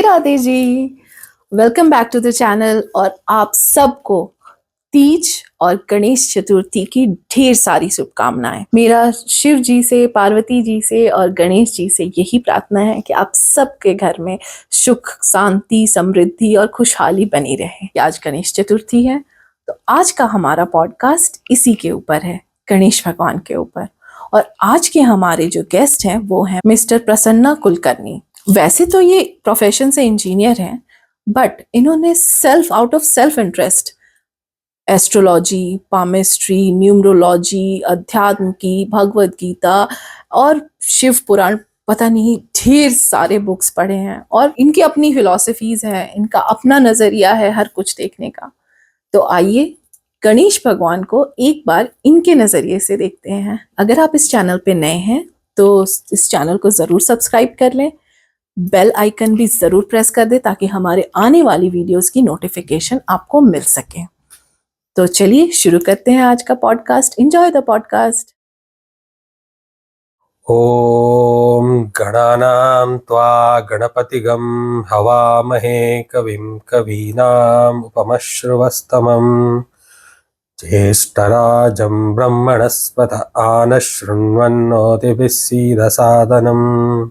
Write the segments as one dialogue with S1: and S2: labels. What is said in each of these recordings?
S1: Radhe ji, welcome back to the channel. और आप सबको तीज और गणेश चतुर्थी की ढेर सारी शुभकामनाएं। मेरा शिव जी से, पार्वती जी से और गणेश जी से यही प्रार्थना है कि आप सबके घर में सुख, शांति, समृद्धि और खुशहाली बनी रहे। आज गणेश चतुर्थी है, तो आज का हमारा पॉडकास्ट इसी के ऊपर है, गणेश भगवान के ऊपर। और आज के हमारे जो गेस्ट हैं वो हैं मिस्टर प्रसन्ना कुलकर्णी। वैसे तो ये प्रोफेशन से इंजीनियर हैं, बट इन्होंने out of self interest astrology, palmistry, numerology, अध्यात्म की, भगवद गीता और शिव पुराण, पता नहीं ढेर सारे बुक्स पढ़े हैं। और इनकी अपनी फिलॉसफीज है, इनका अपना नजरिया है हर कुछ देखने का। तो आइए गणेश भगवान को एक बार इनके नजरिए से देखते हैं। अगर आप इस चैनल पे नए हैं तो इस चैनल को जरूर सब्सक्राइब कर लें, बेल आइकन भी जरूर प्रेस कर दे ताकि हमारे आने वाली वीडियोस की नोटिफिकेशन आपको मिल सके। तो चलिए शुरू करते हैं आज का पॉडकास्ट। Enjoy the podcast.
S2: ओम गणानां त्वा गणपतिगं हवामहे कविं कवीनाम् उपमश्रवस्तमं ज्येष्ठराजं ब्रह्मणस्पत आनशृण्वन्नोतिभिः सीदसादनम्।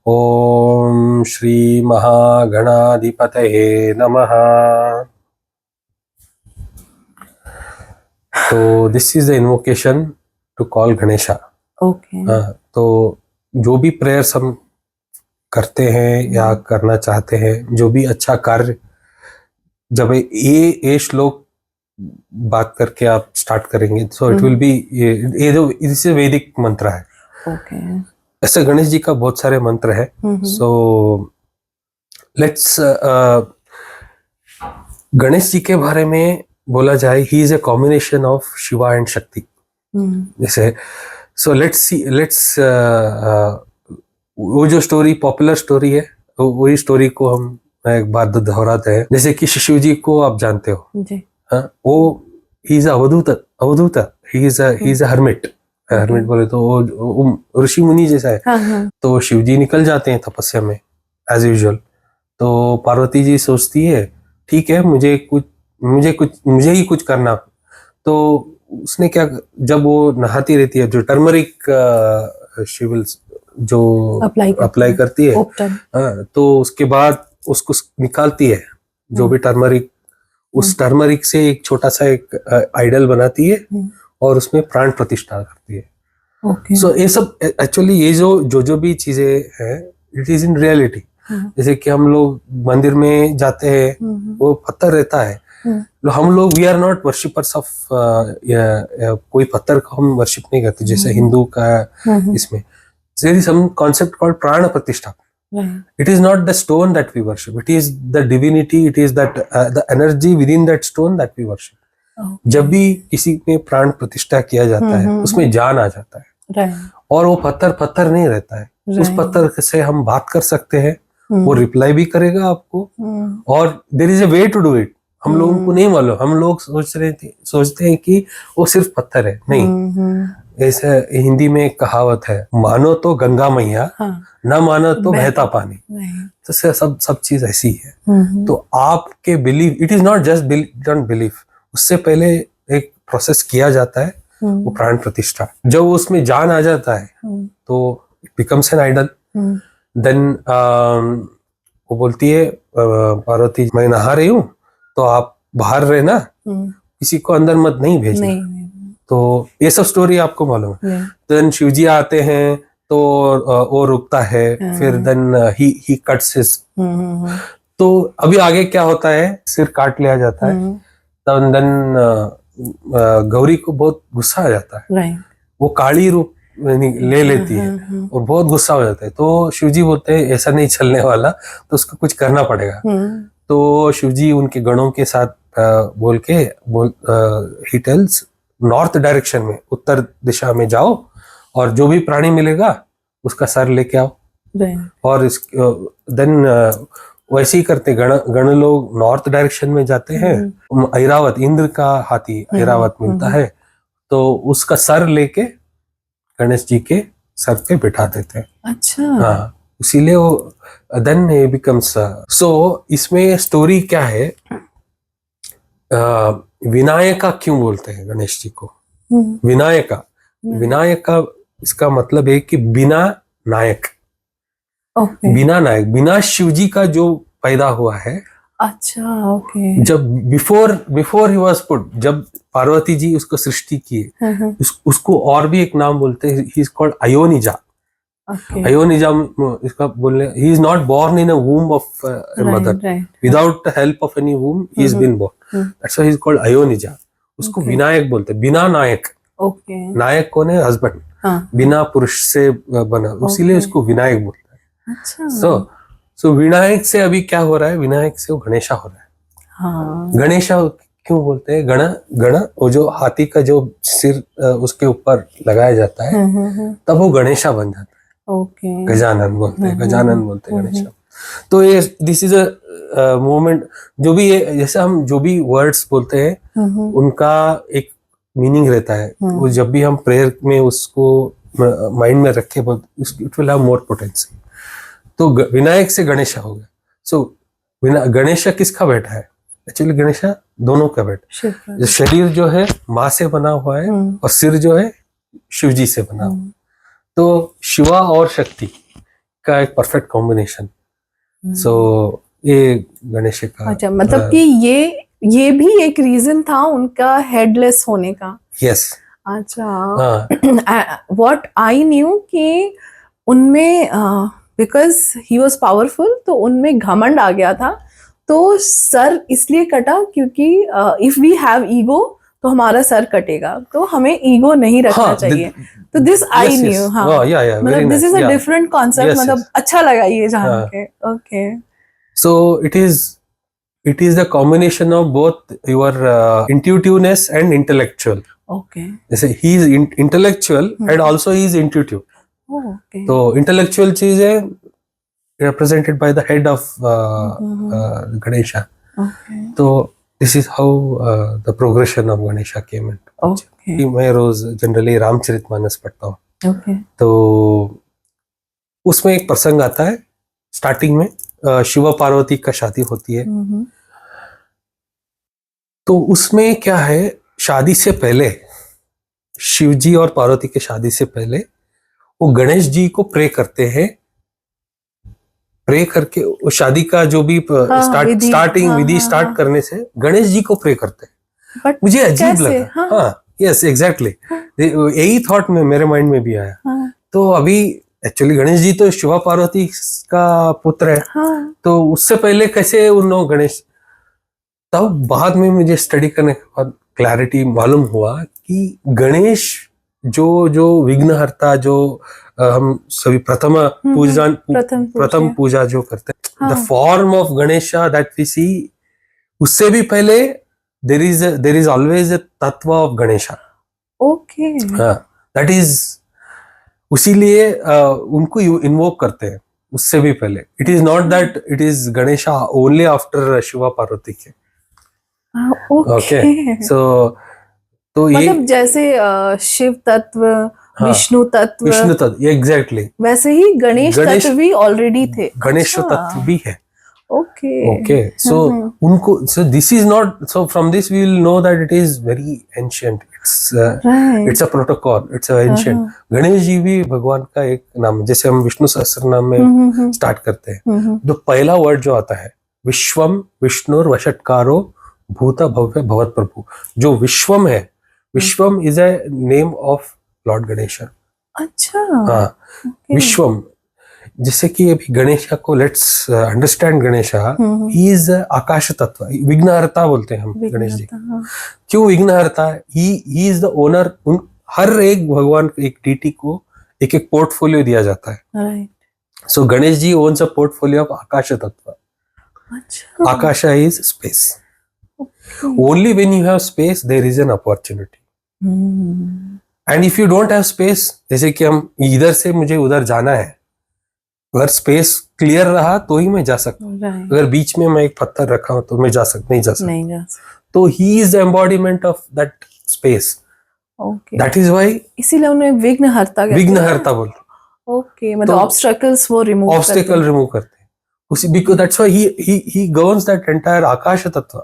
S2: ओम श्री महागणाधिपतये नमः। तो this is the invocation to call Ganesha.
S1: Okay.
S2: तो जो भी प्रेयर्स हम करते हैं या करना चाहते हैं, जो भी अच्छा कार्य, जब ये श्लोक बात करके आप स्टार्ट करेंगे सो इट विल बी, ये जो इससे वैदिक मंत्र है।
S1: ओके।
S2: ऐसे गणेश जी का बहुत सारे मंत्र है। सो लेट्स गणेश जी के बारे में बोला जाए, he is a combination of Shiva and शक्ति। जैसे सो लेट्स वो जो स्टोरी, पॉपुलर स्टोरी है, वही स्टोरी को हम एक बार दोहराते हैं। जैसे कि शिव जी को आप जानते हो जी। वो ही इज अवधूत, he is a hermit. Hermit बोले तो वो ऋषि मुनि जैसा है। तो शिव जी निकल जाते हैं तपस्या में एज यूजुअल। तो पार्वती जी सोचती है ठीक है, मुझे ही कुछ करना। तो उसने क्या, जब वो नहाती रहती है, जो टर्मरिक शिविल जो अप्लाई करती है, तो उसके बाद उसको निकालती है, जो भी टर्मरिक, उस टर्मरिक से एक छोटा सा एक आइडल बनाती है और उसमें प्राण प्रतिष्ठा करती है। सो ये सब एक्चुअली, ये जो भी चीजें हैं, इट इज इन रियलिटी। जैसे कि हम लोग मंदिर में जाते हैं, वो पत्थर रहता है, हम लोग we are not worshippers of कोई पत्थर को हम वर्शिप नहीं करते जैसे हिंदू का। इसमें there is some concept called pran pratishtha. It is not the stone that we worship, it is the divinity, it is that the energy within that stone that we worship. जब भी किसी में प्राण प्रतिष्ठा किया जाता है, उसमें जान आ जाता है। और वो पत्थर नहीं रहता है। उस पत्थर से हम बात कर सकते हैं, वो रिप्लाई भी करेगा आपको, और there is a way to do it. हम लोगों को नहीं मालूम, हम लोग सोचते हैं कि वो सिर्फ पत्थर है। नहीं, ऐसे हिंदी में एक कहावत है, मानो तो गंगा मैया, ना मानो तो बहता पानी। तो सब चीज ऐसी है। तो आपके believe, it is not just don't believe, उससे पहले एक प्रोसेस किया जाता है, वो प्राण प्रतिष्ठा। जब उसमें जान आ जाता है तो it becomes an idol. Then वो बोलती है पार्वती, मैं नहा रही हूँ तो आप बाहर रहना, किसी को अंदर मत नहीं भेजना। तो ये सब स्टोरी आपको मालूम है। देन शिव जी आते हैं तो वो रुकता है, फिर देन ही कट्स हिज। तो अभी आगे क्या होता है, सिर काट लिया जाता है। तो देन गौरी को बहुत गुस्सा आ जाता है, वो काली रूप ले लेती है और बहुत गुस्सा हो जाता है। तो शिवजी बोलते हैं ऐसा नहीं चलने वाला, तो उसको कुछ करना पड़ेगा। तो शिवजी उनके गणों के साथ ही टेल्स, नॉर्थ डायरेक्शन में, उत्तर दिशा में जाओ, और जो भी प्राणी मिलेगा उसका सर लेके आओ। और देन वैसे ही करते गण लोग नॉर्थ डायरेक्शन में जाते हैं। ऐरावत, इंद्र का हाथी ऐरावत मिलता है, तो उसका सर लेके गणेश जी के सर पे बिठा देते हैं।
S1: अच्छा।
S2: हाँ, इसीलिए वो देन ही बिकम्स। सो इसमें स्टोरी क्या है, विनायका क्यों बोलते हैं गणेश जी को? विनायका, विनायका इसका मतलब है कि बिना नायक,
S1: ओके,
S2: बिना नायक, बिना शिव जी का जो पैदा हुआ है।
S1: अच्छा, ओके,
S2: जब बिफोर ही वाज पुट, जब पार्वती जी उसको सृष्टि किए, उसको और भी एक नाम बोलते हैं, he is called Ayonija.
S1: Okay,
S2: Ayonija इसका बोलने, he is not born in a womb of a mother,
S1: right,
S2: without help of any womb he is been born, that's why he is called Ayonija. उसको
S1: Okay.
S2: विनायक बोलते हैं, बिना नायक।
S1: ओके,
S2: नायक कौन है? Husband,
S1: हाँ,
S2: बिना पुरुष से बना, इसीलिए
S1: Okay.
S2: उसको विनायक बोलते हैं।
S1: अच्छा,
S2: सो विनायक से अभी क्या हो रहा है? विनायक से वो गणेशा हो रहा है।
S1: हाँ,
S2: गणेशा क्यों बोलते हैं? गण वो जो हाथी का जो सिर उसके ऊपर लगाया जाता है, तब वो गणेशा बन जाता है।
S1: ओके,
S2: गजानन बोलते हैं, गजानन बोलते हैं गणेशा। तो ये दिस इज अ मोमेंट, जो भी ये जैसे हम जो भी वर्ड्स बोलते हैं उनका एक मीनिंग रहता है। वो जब भी हम प्रेयर में उसको माइंड में रखे, it will have more potential. तो विनायक से गणेशा हो गया। सो गणेशा किसका बेटा है? एक्चुअली गणेशा दोनों का बेटा। शरीर जो है माँ से बना हुआ है और सिर जो है शिव जी से बना हुआ है। तो शिवा और शक्ति का एक परफेक्ट कॉम्बिनेशन। सो ये गणेश का,
S1: अच्छा, मतलब कि ये भी एक रीजन था उनका हेडलेस होने का।
S2: यस,
S1: अच्छा, व्हाट आई न्यू कि उनमें बिकॉज ही वॉज पावरफुल, तो उनमें घमंड आ गया था, तो सर इसलिए कटा क्योंकि इफ वी हैव ईगो तो हमारा सर कटेगा, तो हमें ईगो नहीं रखना चाहिए। तो दिस आई न्यू, हाँ, मतलब this is a different concept, मतलब अच्छा लगा ये जान के। Okay,
S2: so it is the combination of both your intuitiveness and intellectual.
S1: Okay,
S2: जैसे he is intellectual and also he is intuitive.
S1: Okay,
S2: तो इंटेलेक्चुअल चीज है represented by the head of Ganesha.
S1: Okay.
S2: So this is how the progression of Ganesha came into.
S1: Okay.
S2: मैं रोज generally Ramcharitmanas पढ़ता हूँ।
S1: Okay.
S2: तो उसमें एक प्रसंग आता है स्टार्टिंग में, शिव पार्वती का शादी होती है। तो उसमें क्या है, शादी से पहले, शिव जी और पार्वती के शादी से पहले वो गणेश जी को प्रे करते हैं। प्रे करके वो शादी का जो भी स्टार्टिंग विधि स्टार्ट करने से गणेश जी को प्रे करते हैं।
S1: But
S2: मुझे अजीब लगा। हाँ, यस, एग्जैक्टली, यही थॉट में मेरे माइंड में भी आया। तो अभी एक्चुअली गणेश जी तो शिवा पार्वती का पुत्र है, तो उससे पहले कैसे उन लोग गणेश? तब बाद में मुझे स्टडी करने के बाद क्लैरिटी मालूम हुआ कि गणेश जो विघ्नहर्ता, जो हम सभी प्रथम पूजा जो करते हैं, the form of Ganesha that we see, उससे भी पहले there is always a tattva of Ganesha. Okay, हाँ, दैट इज, उसीलिए उनको इन्वोक करते हैं उससे भी पहले। It is not that it is Ganesha only after Shiva Parvati के। ओके, सो तो ये
S1: मतलब जैसे शिव तत्व, विष्णु तत्व,
S2: एग्जैक्टली,
S1: वैसे ही गणेश तत्व भी ऑलरेडी थे।
S2: गणेश तत्व भी है।
S1: ओके,
S2: सो उनको, so this is not, so from this we will know that it is very ancient. It's a protocol, it's a ancient. Ganesh ji भी भगवान का एक नाम, जैसे हम विष्णु सहस्त्र नाम में स्टार्ट करते हैं, तो पहला वर्ड जो आता है विश्वम विष्णुर वषट्कारो भूत भव्य भवत प्रभु। जो विश्वम है, Vishwam is a name of lord Ganesha. अच्छा, हाँ, विश्वम, जैसे कि अभी गणेशा को let's understand, Ganesha he is akash tattva, Vighnaharta बोलते हैं हम गणेश जी। क्यों Vighnaharta? He is the owner. हर एक भगवान, एक डीटी को एक एक पोर्टफोलियो दिया जाता है। So Ganesh ji owns a portfolio of akash tattva. Akasha is space. Only when you have space there is an opportunity. And if you don't have space, जैसे कि हम इधर से मुझे उधर जाना है, अगर स्पेस क्लियर रहा तो ही मैं जा सकता हूँ। अगर बीच में मैं एक पत्थर रखा हूँ तो मैं नहीं जा सकता। तो he is the embodiment of that space. That is why
S1: इसीलिए उन्हें विघ्नहर्ता
S2: बोलते।
S1: ओके, मतलब
S2: तो
S1: ऑब्स्टेकल्स वो रिमूव
S2: ऑब्स्टेकल रिमूव करते हैं उसी, because that's why he governs that entire akash tattva,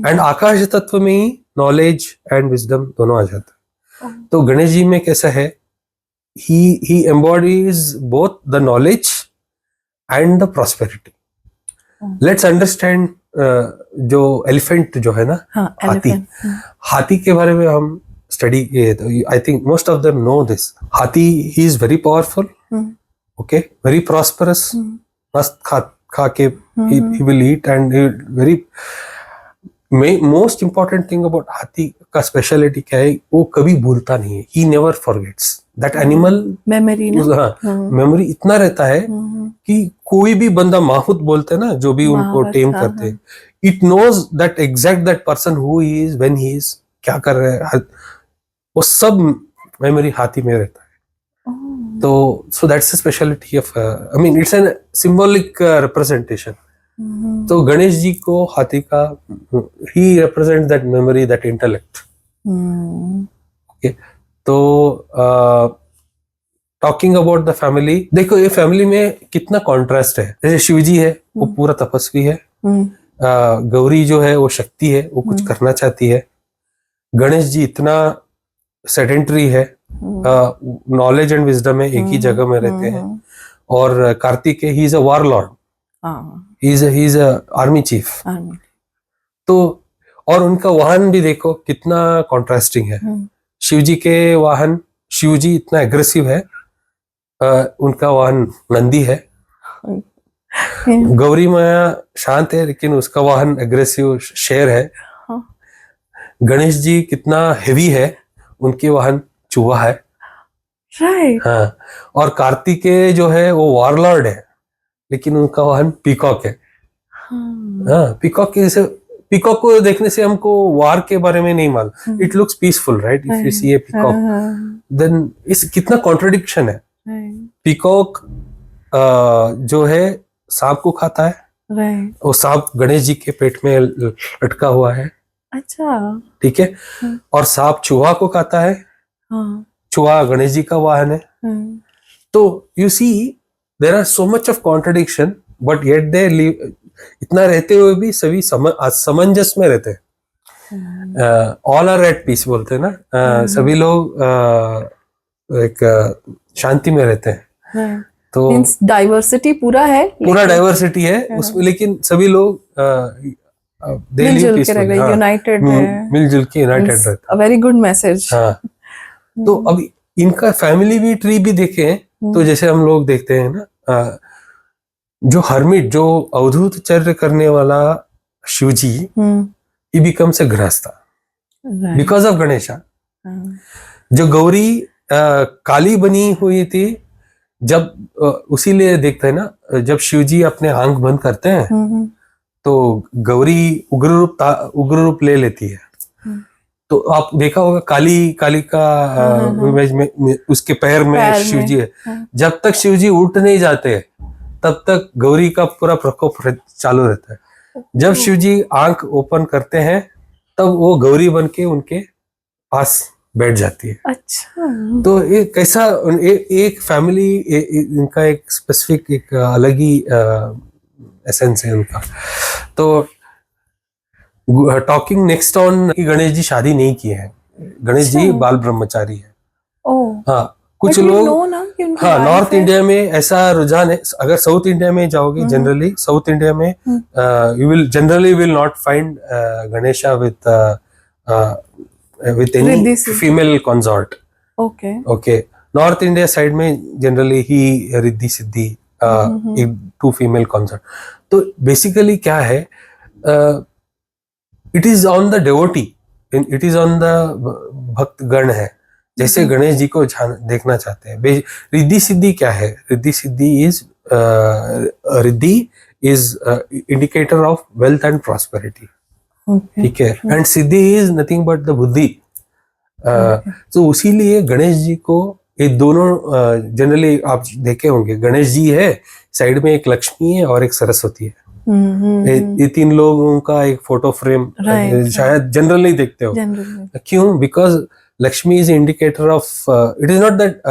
S2: and आकाश तत्व में ही नॉलेज एंड विजडम दोनों आ जाता है। तो गणेश जी में कैसा है, he embodies both the knowledge and the prosperity. Let's understand जो एलिफेंट जो है ना, हाथी, हाथी के बारे में हम स्टडी किए तो I think most of them know this. Haathi he is very powerful, okay, very prosperous, मस्त खा के he will eat and very most important thing about हाथी का स्पेशलिटी क्या है, वो कभी भूलता नहीं है, he never forgets that animal
S1: memory ना,
S2: मेमोरी इतना रहता है कि कोई भी बंदा माहूत बोलते हैं ना, जो भी उनको टेम करते हैं, it knows that exact that person who he is, when he is, क्या कर रहे हैं, वो सब मेमोरी हाथी में रहता है। तो so that's the speciality of, I mean it's an symbolic representation. तो गणेश जी को हाथी का, he represent that memory, that intellect. Okay, तो टॉकिंग अबाउट द फैमिली, देखो ये फैमिली में कितना कॉन्ट्रास्ट है। जैसे शिव जी है वो पूरा तपस्वी है, गौरी जो है वो शक्ति है, वो कुछ करना चाहती है, गणेश जी इतना सेडेंटरी है, नॉलेज एंड विजडम में एक ही जगह में रहते हैं, और कार्तिक ही is a war Lord, he is a army chief। तो और उनका वाहन भी देखो कितना कॉन्ट्रास्टिंग है। शिव जी के वाहन, शिव जी इतना एग्रेसिव है, उनका वाहन नंदी है। गौरी माया शांत है लेकिन उसका वाहन एग्रेसिव शेर है। गणेश जी कितना हेवी है, उनके वाहन चूहा है।
S1: राइट।
S2: हाँ, और कार्तिकेय जो है वो वॉरलॉर्ड है लेकिन उनका वाहन पीकॉक है। हाँ, पीकॉक के, पीकॉक को देखने से हमको वार के बारे में नहीं मालूम, it looks peaceful right, if you see a peacock, then इस कितना कॉन्ट्रडिक्शन है। पीकॉक जो है सांप को खाता है, वो सांप गणेश जी के पेट में लटका हुआ है।
S1: अच्छा,
S2: ठीक है, और सांप चूहा को खाता है, चूहा गणेश जी का वाहन है। तो you see there are so much of contradiction, but yet they live, इतना रहते हुए भी सभी समंजस में रहते हैं। ऑल आर एट पीस बोलते हैं ना, सभी लोग एक शांति में रहते हैं। तो
S1: डाइवर्सिटी पूरा है,
S2: पूरा डाइवर्सिटी है उसमें, लेकिन सभी लोग
S1: मिलजुल के रह गए, यूनाइटेड है,
S2: मिलजुल के यूनाइटेड रहते हैं।
S1: Very good message.
S2: हाँ, तो अब इनका फैमिली भी ट्री भी देखें तो जैसे हम लोग देखते हैं ना, जो हर्मिट, जो अवधूत चर्य करने वाला Shiv ji, he becomes a grihastha because of Ganesha. जो गौरी काली बनी हुई थी, जब उसीलिए देखते हैं ना, जब शिव जी अपने आंख बंद करते हैं तो गौरी उग्र रूप ले लेती है। तो आप देखा होगा काली का इमेज में उसके पैर में शिव जी है। जब तक शिव जी उठ नहीं जाते तब तक गौरी का पूरा प्रकोप चालू रहता है। जब शिव जी आंख ओपन करते हैं तब वो गौरी बन के उनके पास बैठ जाती है।
S1: अच्छा,
S2: तो ये कैसा एक फैमिली, इनका एक स्पेसिफिक एक अलग ही एसेंस है उनका। तो टॉकिंग नेक्स्ट ऑन कि गणेश जी शादी नहीं किए हैं, गणेश जी बाल ब्रह्मचारी है। हाँ, कुछ लोग, हाँ, नॉर्थ इंडिया में ऐसा रुझान है। अगर साउथ इंडिया में जाओगे, जनरली साउथ इंडिया में you will not find Ganesha with any female consort. Okay. North India side में generally ही Riddhi Siddhi, two female consort. तो basically क्या है, it is on the devotee, it is on the भक्त गण है, जैसे गणेश जी को देखना चाहते हैं। रिद्धि सिद्धि क्या है? Riddhi Siddhi is indicator of wealth and prosperity. ठीक है, and Siddhi is nothing but the बुद्धि। तो उसीलिए गणेश जी को ये दोनों जनरली आप देखे होंगे, गणेश जी है साइड में, एक लक्ष्मी है और एक सरस्वती है। ये तीन लोगों का एक फोटो फ्रेम शायद जनरली देखते हो। क्यों? Because Lakshmi is indicator of, it is not that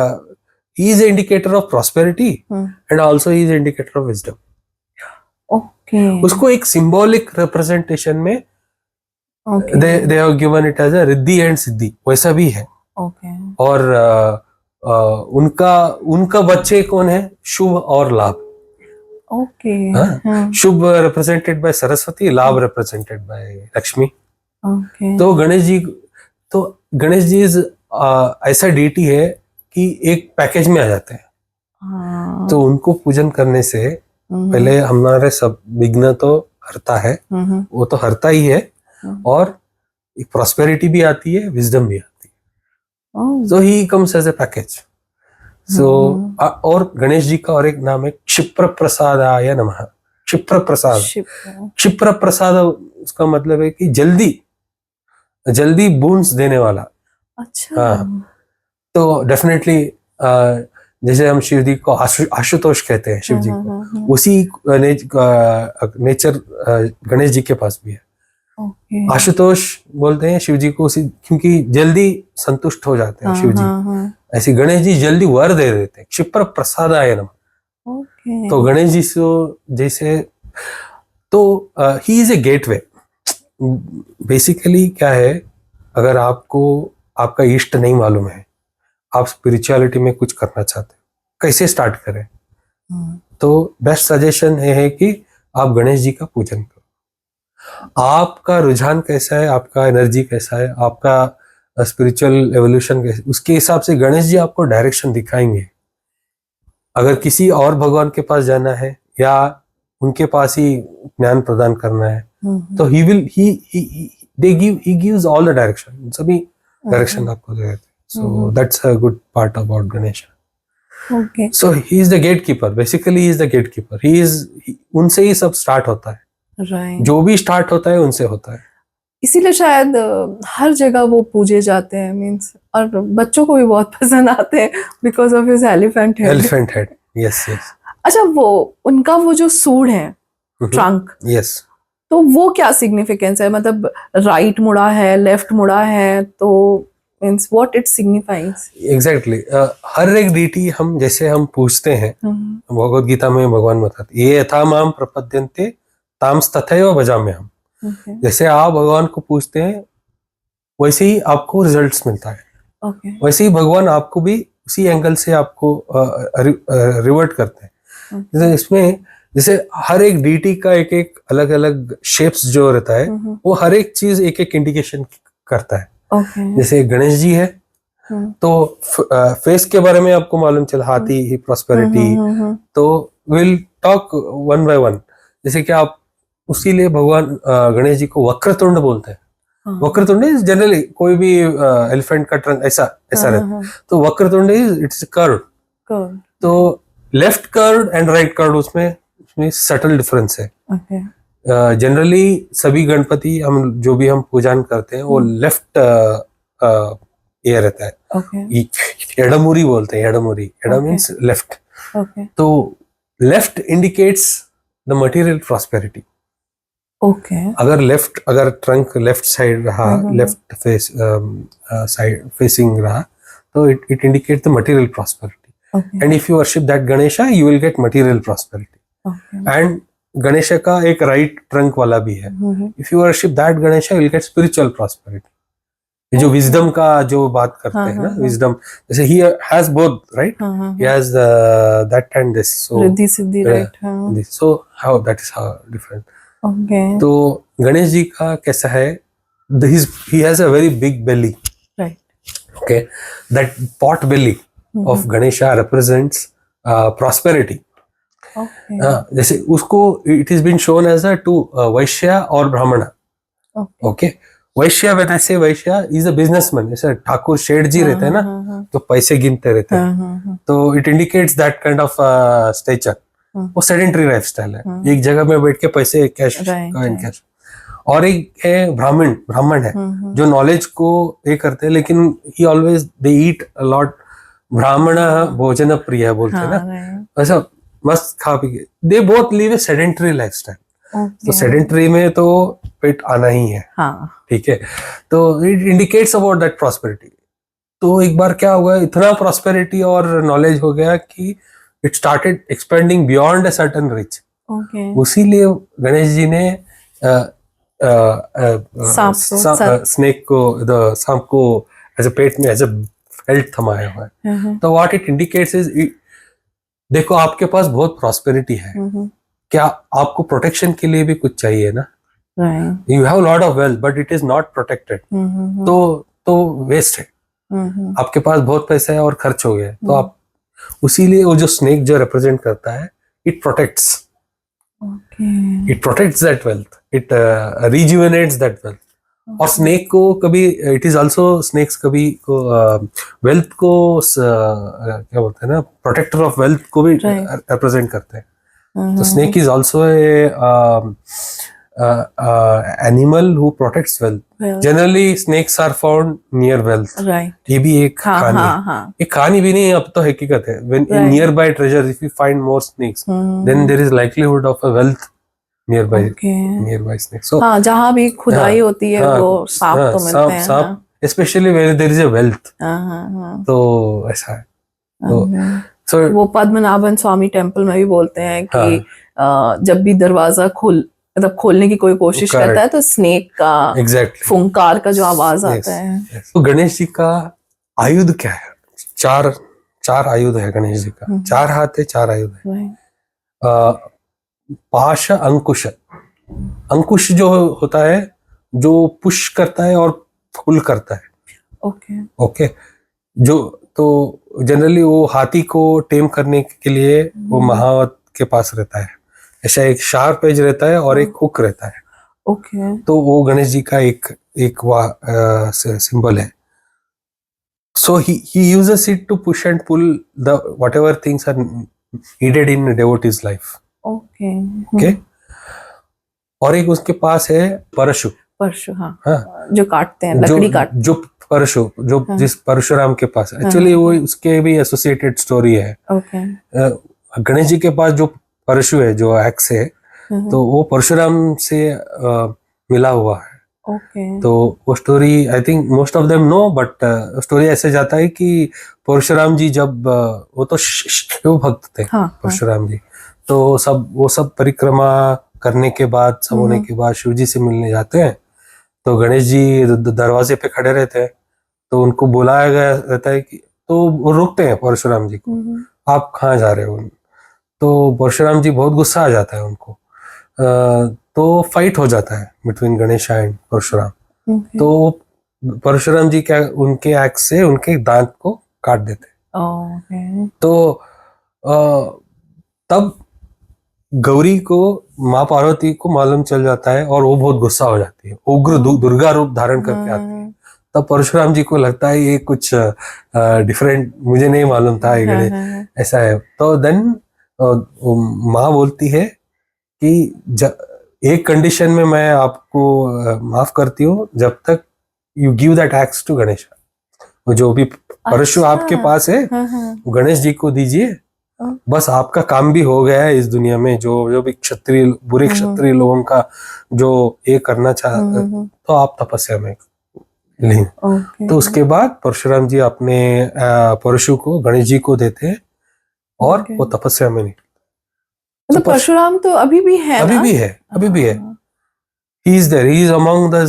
S2: he is an indicator of prosperity and also he is an indicator of wisdom.
S1: Okay.
S2: उसको एक symbolic representation में
S1: Okay.
S2: they have given it as a Riddhi and सिद्धि, वैसा भी है.
S1: Okay.
S2: और उनका बच्चे कौन है? शुभ और लाभ.
S1: Okay.
S2: Shubh represented by Saraswati, लाभ represented by लक्ष्मी.
S1: Okay.
S2: तो गणेश जी ऐसा डीटी है कि एक पैकेज में आ जाते हैं.
S1: हाँ.
S2: तो उनको पूजन करने से पहले हमारे सब विघ्न तो हरता है, वो तो हरता ही है, और एक प्रॉस्पेरिटी भी आती है, विजडम भी आती है. So he comes as a package. So और गणेश जी का और एक नाम है क्षिप्र प्रसादाय नमः. क्षिप्र प्रसाद. क्षिप्र प्रसाद उसका मतलब है कि जल्दी बूंस देने वाला.
S1: अच्छा.
S2: हाँ. तो डेफिनेटली जैसे हम शिव जी को आशुतोष कहते हैं, शिव जी को, उसी नेचर गणेश जी के पास भी है.
S1: Okay.
S2: आशुतोष बोलते हैं शिव जी को उसी, क्योंकि जल्दी संतुष्ट हो जाते हैं शिव जी. ऐसे गणेश जी जल्दी वर दे देते हैं. क्षिप्र प्रसादाय नमः.
S1: Okay.
S2: तो गणेश जी से जैसे, तो he is a gateway. Basically क्या है, अगर आपको आपका इष्ट नहीं मालूम है, आप स्पिरिचुअलिटी में कुछ करना चाहते हो, कैसे स्टार्ट करें, तो बेस्ट सजेशन ये है कि आप गणेश जी का पूजन करो. आपका रुझान कैसा है, आपका एनर्जी कैसा है, आपका स्पिरिचुअल एवोल्यूशन कैसा, उसके हिसाब से गणेश जी आपको डायरेक्शन दिखाएंगे. अगर किसी और भगवान के पास जाना है या उनके पास ही ज्ञान प्रदान करना है, तो he gives all the direction. सभी डायरेक्शन आपको दे देते हैं. So that's a good part about Ganesha.
S1: Okay.
S2: So he is the gatekeeper. Basically he is the gatekeeper. उनसे ही सब स्टार्ट होता है.
S1: Right.
S2: जो भी स्टार्ट होता है उनसे होता है.
S1: इसीलिए शायद हर जगह वो पूजे जाते हैं, मीन्स, और बच्चों को भी बहुत पसंद आते हैं because of his elephant head.
S2: Elephant head. Yes.
S1: अच्छा, वो उनका वो जो सूंड है, ट्रंक,
S2: यस,
S1: तो वो क्या सिग्निफिकेंस है? मतलब राइट मुड़ा है, लेफ्ट मुड़ा है, तो means what it signifies?
S2: Exactly. हर एक डीटी हम जैसे हम पूछते हैं, भगवद गीता में भगवान बताते, ये यथा माम प्रपद्यन्ते ताम्स तथैव भजाम्यहम्. जैसे आप भगवान को पूछते हैं वैसे ही आपको रिजल्ट्स मिलता है. वैसे ही भगवान आपको भी उसी एंगल से आपको रिवर्ट करते हैं. जैसे इसमें जैसे हर एक डीटी का एक एक अलग अलग शेप्स जो रहता है, वो हर एक चीज एक एक इंडिकेशन करता है. जैसे गणेश जी है, तो फेस के बारे में आपको मालूम चला, हाथी ही प्रॉस्पेरिटी. तो will talk one by one. जैसे कि आप उसी लिए भगवान गणेश जी को वक्रतुंड बोलते हैं. वक्रतुंड इज जनरली कोई भी एलिफेंट का ट्रंक ऐसा रहता है. तो वक्रतुंड इज इट्स कर्व. तो left curve and right curve, उसमें सटल डिफरेंस है. जनरली सभी गणपति हम जो भी हम पूजन करते हैं वो लेफ्ट ये रहता है. एडमुरी बोलते हैं. एडमुरी, एडा मीन्स लेफ्ट. तो left indicates the material prosperity. अगर ट्रंक लेफ्ट साइड रहा, लेफ्ट फेस साइड फेसिंग रहा, तो it indicate the material prosperity. And if you worship that Ganesha, you will get material prosperity. And Ganesh का एक राइट ट्रंक वाला भी है. If you worship that Ganesh, you will get spiritual prosperity. ये जो wisdom का जो बात करते हैं ना, विजडम, जैसे he has both, right, he has that and this. So Riddhi Siddhi, right. So how that is how different. तो गणेश जी का कैसा है, he has a very big belly.
S1: Right.
S2: Okay. That pot belly of Ganesha represents prosperity. जैसे उसको it is been shown as a to Vaishya और ब्राह्मण. Okay. Vysya, when I से वैश्य, is a businessman. जैसे ठाकुर शेठ जी रहते हैं ना, तो पैसे गिनते रहते हैं. तो it indicates that kind of stature. वो सेडेंटरी लाइफस्टाइल है. एक जगह में बैठ के पैसे कैश कैश. और एक है ब्राह्मण है जो नॉलेज को ये करते हैं, लेकिन ही always they eat a lot. ब्राह्मण भोजन प्रिय बोलते हैं ना, ऐसा मस्त खा पी के. They both live A sedentary lifestyle. तो सेडेंटरी में तो पेट आना ही है. ठीक है. तो it indicates about that prosperity. तो एक बार क्या हुआ, इतना प्रॉस्पेरिटी और नॉलेज हो गया कि it started expanding beyond a certain reach.
S1: Okay.
S2: उसीलिए गणेश जी ने स्नेक को, सांप को एज अ पेट में एज अ बेल्ट थमाया हुआ है। तो व्हाट इट इंडिकेट्स इज, देखो आपके पास बहुत प्रॉस्पेरिटी है, क्या आपको प्रोटेक्शन के लिए भी कुछ चाहिए ना? You have lot of wealth but it is not protected, तो वेस्ट है। आपके पास बहुत पैसा है और खर्च हो गया, तो आप उसीलिए वो जो स्नेक जो रिप्रेजेंट करता है, it protects, it protects that wealth, it rejuvenates that wealth. और स्नेक को कभी, इट इज आल्सो, स्नेक्स कभी को वेल्थ को क्या बोलते हैं ना, प्रोटेक्टर ऑफ वेल्थ को भी रिप्रेजेंट करते हैं। तो snake is also animal who protects wealth. Generally snakes are found near wealth. ये भी एक कहानी है, एक कहानी भी नहीं, अब तो हकीकत है। When in near by treasure if you find more snakes, then there is likelihood of a wealth near by snakes. So
S1: जहाँ भी खुदाई होती है वो सांप तो मिलते हैं,
S2: सांप specially where there is a wealth. तो ऐसा है। तो
S1: वो पद्मनाभन स्वामी टेम्पल में भी बोलते हैं कि जब भी दरवाजा मतलब खोलने की कोई कोशिश करता है तो स्नेक का फुंकार का जो आवाज आता है।
S2: तो गणेश जी का आयुध क्या है? चार आयुध है गणेश जी का, 4 हाथ है, 4 आयुध है। पाश, अंकुश। अंकुश जो होता है, जो पुश करता है और फूल करता है। ओके। जो तो जनरली वो हाथी को टेम करने के लिए वो महावत के पास रहता है, ऐसा एक शार्प एज रहता है और एक हुक रहता है। तो वो गणेश जी का एक सिंबल है। So he uses it to push and pull the whatever things are needed in devotees life. Okay. और एक उसके पास है परशु। हाँ, जो काटते हैं, लकड़ी काटते, जो परशु, जो जिस परशुराम के पास, एक्चुअली वो उसके भी एसोसिएटेड स्टोरी है। गणेश जी के पास जो परशु है, जो एक्स है, तो वो परशुराम से मिला हुआ है। तो वो story I think most of them know, but story ऐसे जाता है कि परशुराम जी जब वो तो शिव भक्त थे, परशुराम जी, तो वो सब परिक्रमा करने के बाद, सब होने के बाद शिव जी से मिलने जाते हैं। तो गणेश जी दरवाजे पे खड़े रहते हैं, तो उनको बुलाया गया रहता है कि, तो वो रोकते हैं परशुराम जी को, आप कहाँ जा रहे हो? तो परशुराम जी बहुत गुस्सा आ जाता है उनको। तो फाइट हो जाता है बिटवीन गणेश एंड परशुराम। तो परशुराम जी क्या, उनके एक्स से उनके दांत को काट देते। तो तब गौरी को, माँ पार्वती को मालूम चल जाता है और वो बहुत गुस्सा हो जाती है, उग्र दुर्गा रूप धारण करके आती है। तब परशुराम जी को लगता है ये कुछ डिफरेंट, मुझे नहीं मालूम था ये गणेश ऐसा है। तो देन माँ बोलती है कि एक कंडीशन में मैं आपको माफ करती हूँ, जब तक you give that axe to Ganesh. जो भी परशु आपके पास है गणेश जी को दीजिए, बस आपका काम भी हो गया है इस दुनिया में। जो भी क्षत्रिय, बुरे क्षत्रिय लोगों का जो ये करना चाहते, तो आप तपस्या में लें। तो उसके बाद परशुराम जी अपने परशु को गणेश जी को देते हैं और वो तपस्या में नहीं।
S1: तो परशुराम तो अभी भी है,
S2: अभी भी है। He is there. He is among the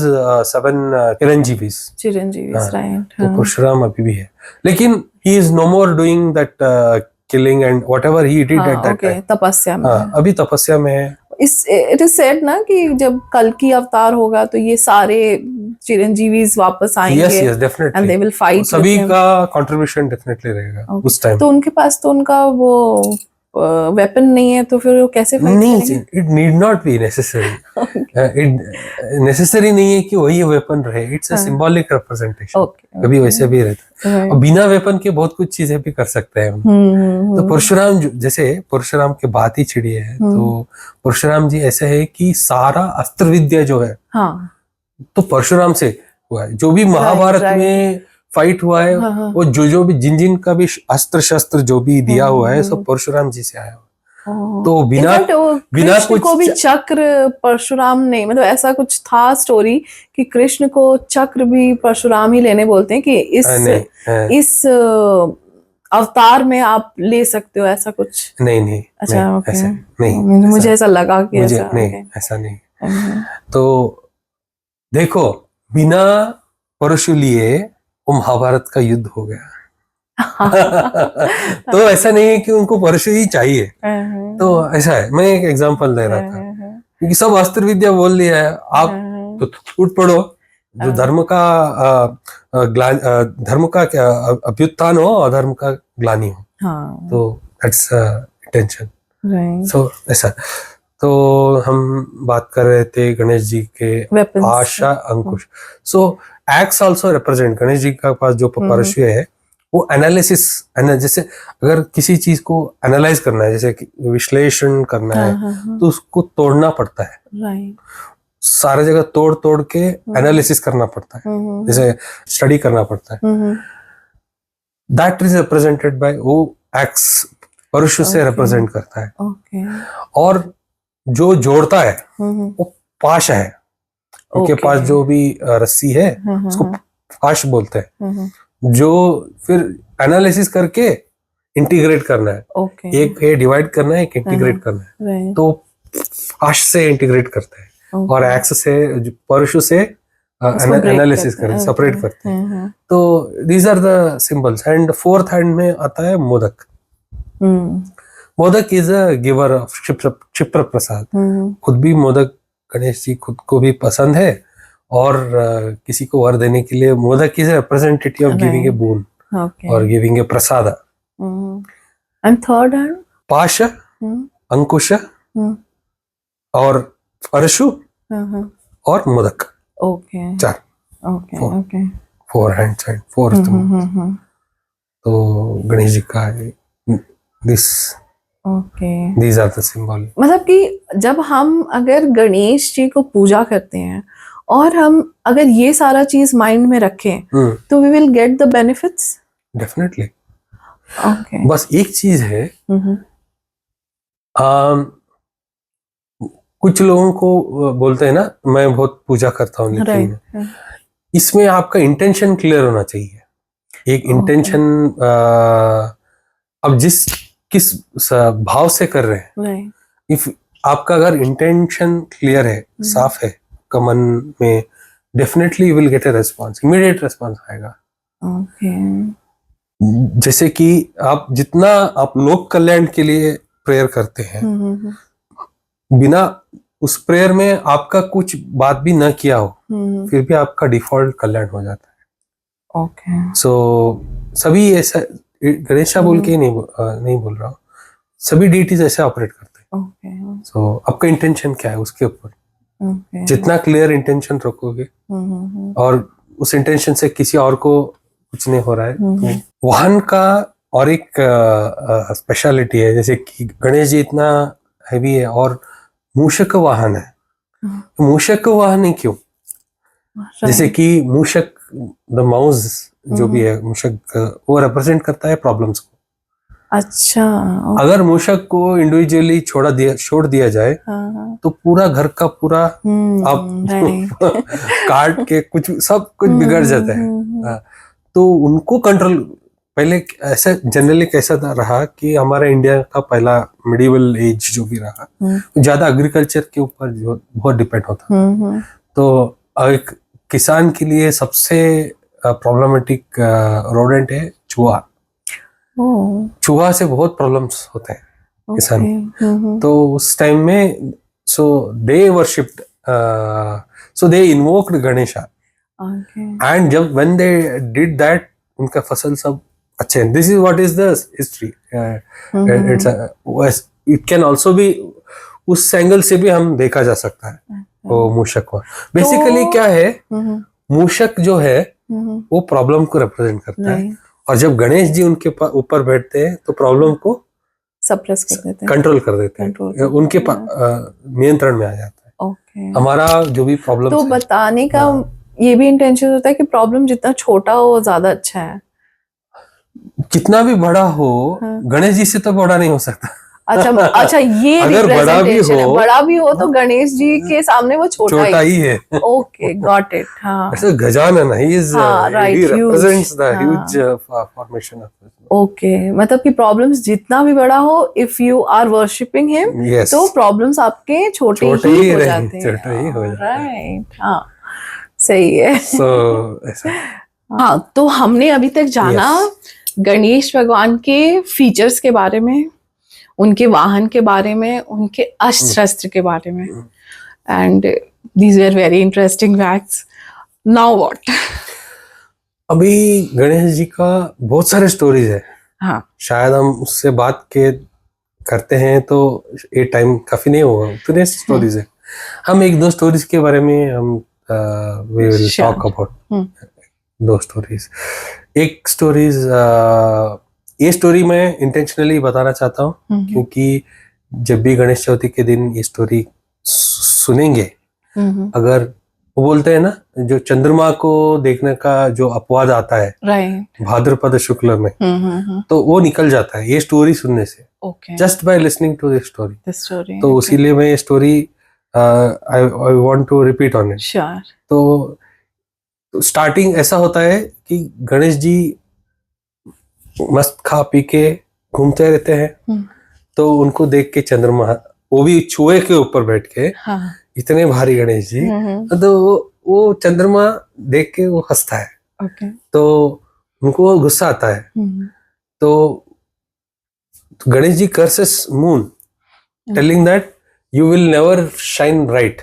S2: 7 चिरंजीवीस, right? तो परशुराम अभी भी है, लेकिन he is no more doing that killing and whatever he did at that time. तपस्या में, अभी तपस्या में है।
S1: It is said ना कि जब कल की अवतार होगा तो ये सारे चिरंजीवीस वापस आएंगे।
S2: Yes, definitely.
S1: And they will fight.
S2: सभी का contribution definitely रहेगा उस टाइम।
S1: तो उनके पास तो उनका वो वेपन नहीं है, तो फिर वो कैसे फाइट करेंगे?
S2: It need not be necessary. Necessary नहीं है कि वही वेपन रहे। It's a symbolic representation. कभी वैसे भी रहता है, और बिना वेपन के बहुत कुछ चीजें भी कर सकते हैं हम। तो परशुराम, जैसे परशुराम के बात ही छिड़ी है, तो परशुराम जी ऐसे है कि सारा अस्त्र विद्या जो है तो परशुराम से हुआ है। जो भी महाभारत में फाइट हुआ है, वो जो भी जिन का भी अस्त्र शस्त्र जो भी दिया हुआ है, सब परशुराम जी से आया हुआ। तो बिना बिना
S1: कृष्ण को भी चक्र परशुराम ने, मतलब ऐसा कुछ था स्टोरी कि कृष्ण को चक्र भी परशुराम ही लेने बोलते हैं कि इस अवतार में आप ले सकते हो, ऐसा कुछ?
S2: नहीं
S1: अच्छा,
S2: नहीं,
S1: ओके,
S2: ऐसा नहीं,
S1: मुझे ऐसा लगा कि
S2: मुझे
S1: ऐसा
S2: नहीं, ऐसा नहीं। तो देखो, बिना परशु लिए वो महाभारत का युद्ध हो गया। तो ऐसा नहीं है कि उनको परशु ही चाहिए। तो ऐसा है, मैं एक एग्जांपल दे रहा था, क्योंकि सब अस्त्र विद्या बोल दिया है, आप तो टूट पड़ो, जो धर्म का क्या अभ्युत्थान हो, अधर्म का ग्लानि हो। तो दैट्स इंटेंशन। सो ऐसा। तो हम बात कर रहे थे गणेश जी के पाशा अंकुश। सो x also represent, Ganesh ji का पास जो परशु है वो एनालिसिस, जैसे अगर किसी चीज को एनालाइज करना है, जैसे विश्लेषण करना है, तो उसको तोड़ना पड़ता है, सारे जगह तोड़ तोड़ के एनालिसिस करना पड़ता है, जैसे स्टडी करना पड़ता है। दैट इज रिप्रेजेंटेड बाय वो एक्स परशु से रिप्रेजेंट करता है। और जो जोड़ता है वो पाश है, उनके पास जो भी रस्सी है उसको पाश बोलते हैं, जो फिर एनालिसिस करके इंटीग्रेट करना है। एक है डिवाइड करना है, एक इंटीग्रेट करना है, तो पाश से इंटीग्रेट करते हैं, और एक्स से परशु से एनालिसिस करते, सेपरेट करते हैं। तो these are the symbols. And fourth hand में आता है modak. Modak is a giver of kshipra prasad. खुद भी मोदक गणेश जी खुद को भी पसंद है, और किसी को वर देने के लिए modak is representative of giving a boon और giving a prasad.
S1: And third hand
S2: pash, ankush और परशु और मोदक।
S1: ओके,
S2: चार,
S1: okay,
S2: four hands and fourth. तो गणेश जी का these are the symbol।
S1: मतलब कि जब हम अगर गणेश जी को पूजा करते हैं और हम अगर ये सारा चीज माइंड में रखें, तो we will get the benefits
S2: definitely.
S1: Okay,
S2: बस एक चीज है, कुछ लोगों को बोलते हैं ना, मैं बहुत पूजा करता हूँ, लेकिन इसमें आपका इंटेंशन क्लियर होना चाहिए। एक इंटेंशन, अब किस भाव से कर रहे हैं, इफ आपका अगर इंटेंशन क्लियर है, साफ है का मन में, definitely you will get a response, immediate response आएगा। जैसे कि आप जितना आप लोक कल्याण के लिए प्रेयर करते हैं, बिना उस प्रेयर में आपका कुछ बात भी न किया हो, फिर भी आपका डिफॉल्ट कल्याण हो जाता है। सो सभी ऐसा, गणेशा बोल के नहीं बोल रहा हूँ, सभी डीटीज ऐसे ऑपरेट करते हैं। सो आपका इंटेंशन क्या है उसके ऊपर, जितना क्लियर इंटेंशन रखोगे, और उस इंटेंशन से किसी और को कुछ नहीं हो रहा है, तो वाहन का और एक स्पेशलिटी है, जैसे कि गणेश जी इतना हैवी है और मूषक वाहन है। मूषक वाहन है क्यों? जैसे कि मूषक, द माउस जो भी है मूषक, वो रिप्रेजेंट करता है प्रॉब्लम्स को। अच्छा, अगर मूषक को इंडिविजुअली छोड़ दिया जाए, तो पूरा घर का पूरा आप काट के सब कुछ बिगड़ जाता है। तो उनको कंट्रोल, पहले ऐसा जनरली कैसा रहा कि हमारा इंडिया का पहला मिडिवल एज जो भी रहा, ज्यादा एग्रीकल्चर के ऊपर जो बहुत डिपेंड होता। तो एक किसान के लिए सबसे प्रॉब्लमेटिक रोडेंट है चूहा। चूहा से बहुत प्रॉब्लम्स होते हैं किसान। तो उस टाइम में so they worshipped, so they invoked Ganesha, and जब व्हेन दे डिड दैट, उनका फसल सब अच्छे। This is what is the history. It can also be, उस एंगल से भी हम देखा जा सकता है वो मूषक को। बेसिकली क्या है, मूषक जो है वो प्रॉब्लम को रिप्रेजेंट करता है, और जब गणेश जी उनके ऊपर बैठते हैं तो प्रॉब्लम को
S1: सप्रेस कर देते हैं,
S2: कंट्रोल कर देते हैं, उनके नियंत्रण में आ जाता है हमारा जो भी प्रॉब्लम।
S1: तो बताने का ये भी इंटेंशन होता है कि प्रॉब्लम जितना छोटा हो वो ज्यादा अच्छा है,
S2: कितना भी बड़ा हो, गणेश जी से तो बड़ा नहीं हो सकता।
S1: अच्छा ये
S2: अगर बड़ा भी
S1: representation है,
S2: हो,
S1: बड़ा भी हो तो गणेश जी के सामने वो छोटा
S2: छोटा
S1: ही।
S2: ही है।
S1: Okay, got it. हाँ
S2: ऐसे गजानन, he is
S1: हाँ, right,
S2: he
S1: huge,
S2: represents the
S1: हाँ।
S2: huge formation of
S1: ओके, मतलब कि प्रॉब्लम्स जितना भी बड़ा हो, if you are worshipping him,
S2: yes,
S1: तो प्रॉब्लम्स आपके छोटे
S2: छोटे
S1: ही
S2: ही
S1: हो
S2: रहेंगे,
S1: जाते हैं।
S2: छोटे ही हो जाते हैं।
S1: राइट, हाँ, सही है।
S2: So ऐसा
S1: हाँ, तो हमने अभी तक जाना गणेश भगवान के फीचर्स के बारे में, उनके वाहन के बारे में, उनके अस्त्र शस्त्र के बारे में, and these are very interesting facts. Now what?
S2: अभी गणेश जी का बहुत सारे स्टोरीज है।
S1: हाँ,
S2: शायद हम उससे बात के करते हैं तो ये टाइम काफी नहीं होगा, उतने स्टोरीज है। हम एक दो स्टोरीज के बारे में हम we will
S1: Sure.
S2: Talk about two stories. एक स्टोरीज, ये स्टोरी मैं इंटेंशनली बताना चाहता हूँ क्योंकि जब भी गणेश चौथी के दिन ये स्टोरी सुनेंगे, अगर वो बोलते हैं ना, जो चंद्रमा को देखने का जो अपवाद आता है
S1: राइट,
S2: भाद्रपद शुक्ल में, तो वो निकल जाता है ये स्टोरी सुनने से,
S1: okay,
S2: just by listening to this story.
S1: The story,
S2: तो इसीलिए मैं ये story I want to repeat on it.
S1: Sure.
S2: तो स्टार्टिंग ऐसा होता है कि गणेश जी मस्त खा पी के घूमते रहते हैं, तो उनको देख के चंद्रमा, वो भी छुए के ऊपर बैठ के,
S1: हाँ,
S2: इतने भारी गणेश जी, तो वो चंद्रमा देख के वो हंसता है,
S1: ओके,
S2: तो उनको गुस्सा आता है। तो Ganesh ji curses moon, telling that you will never shine bright,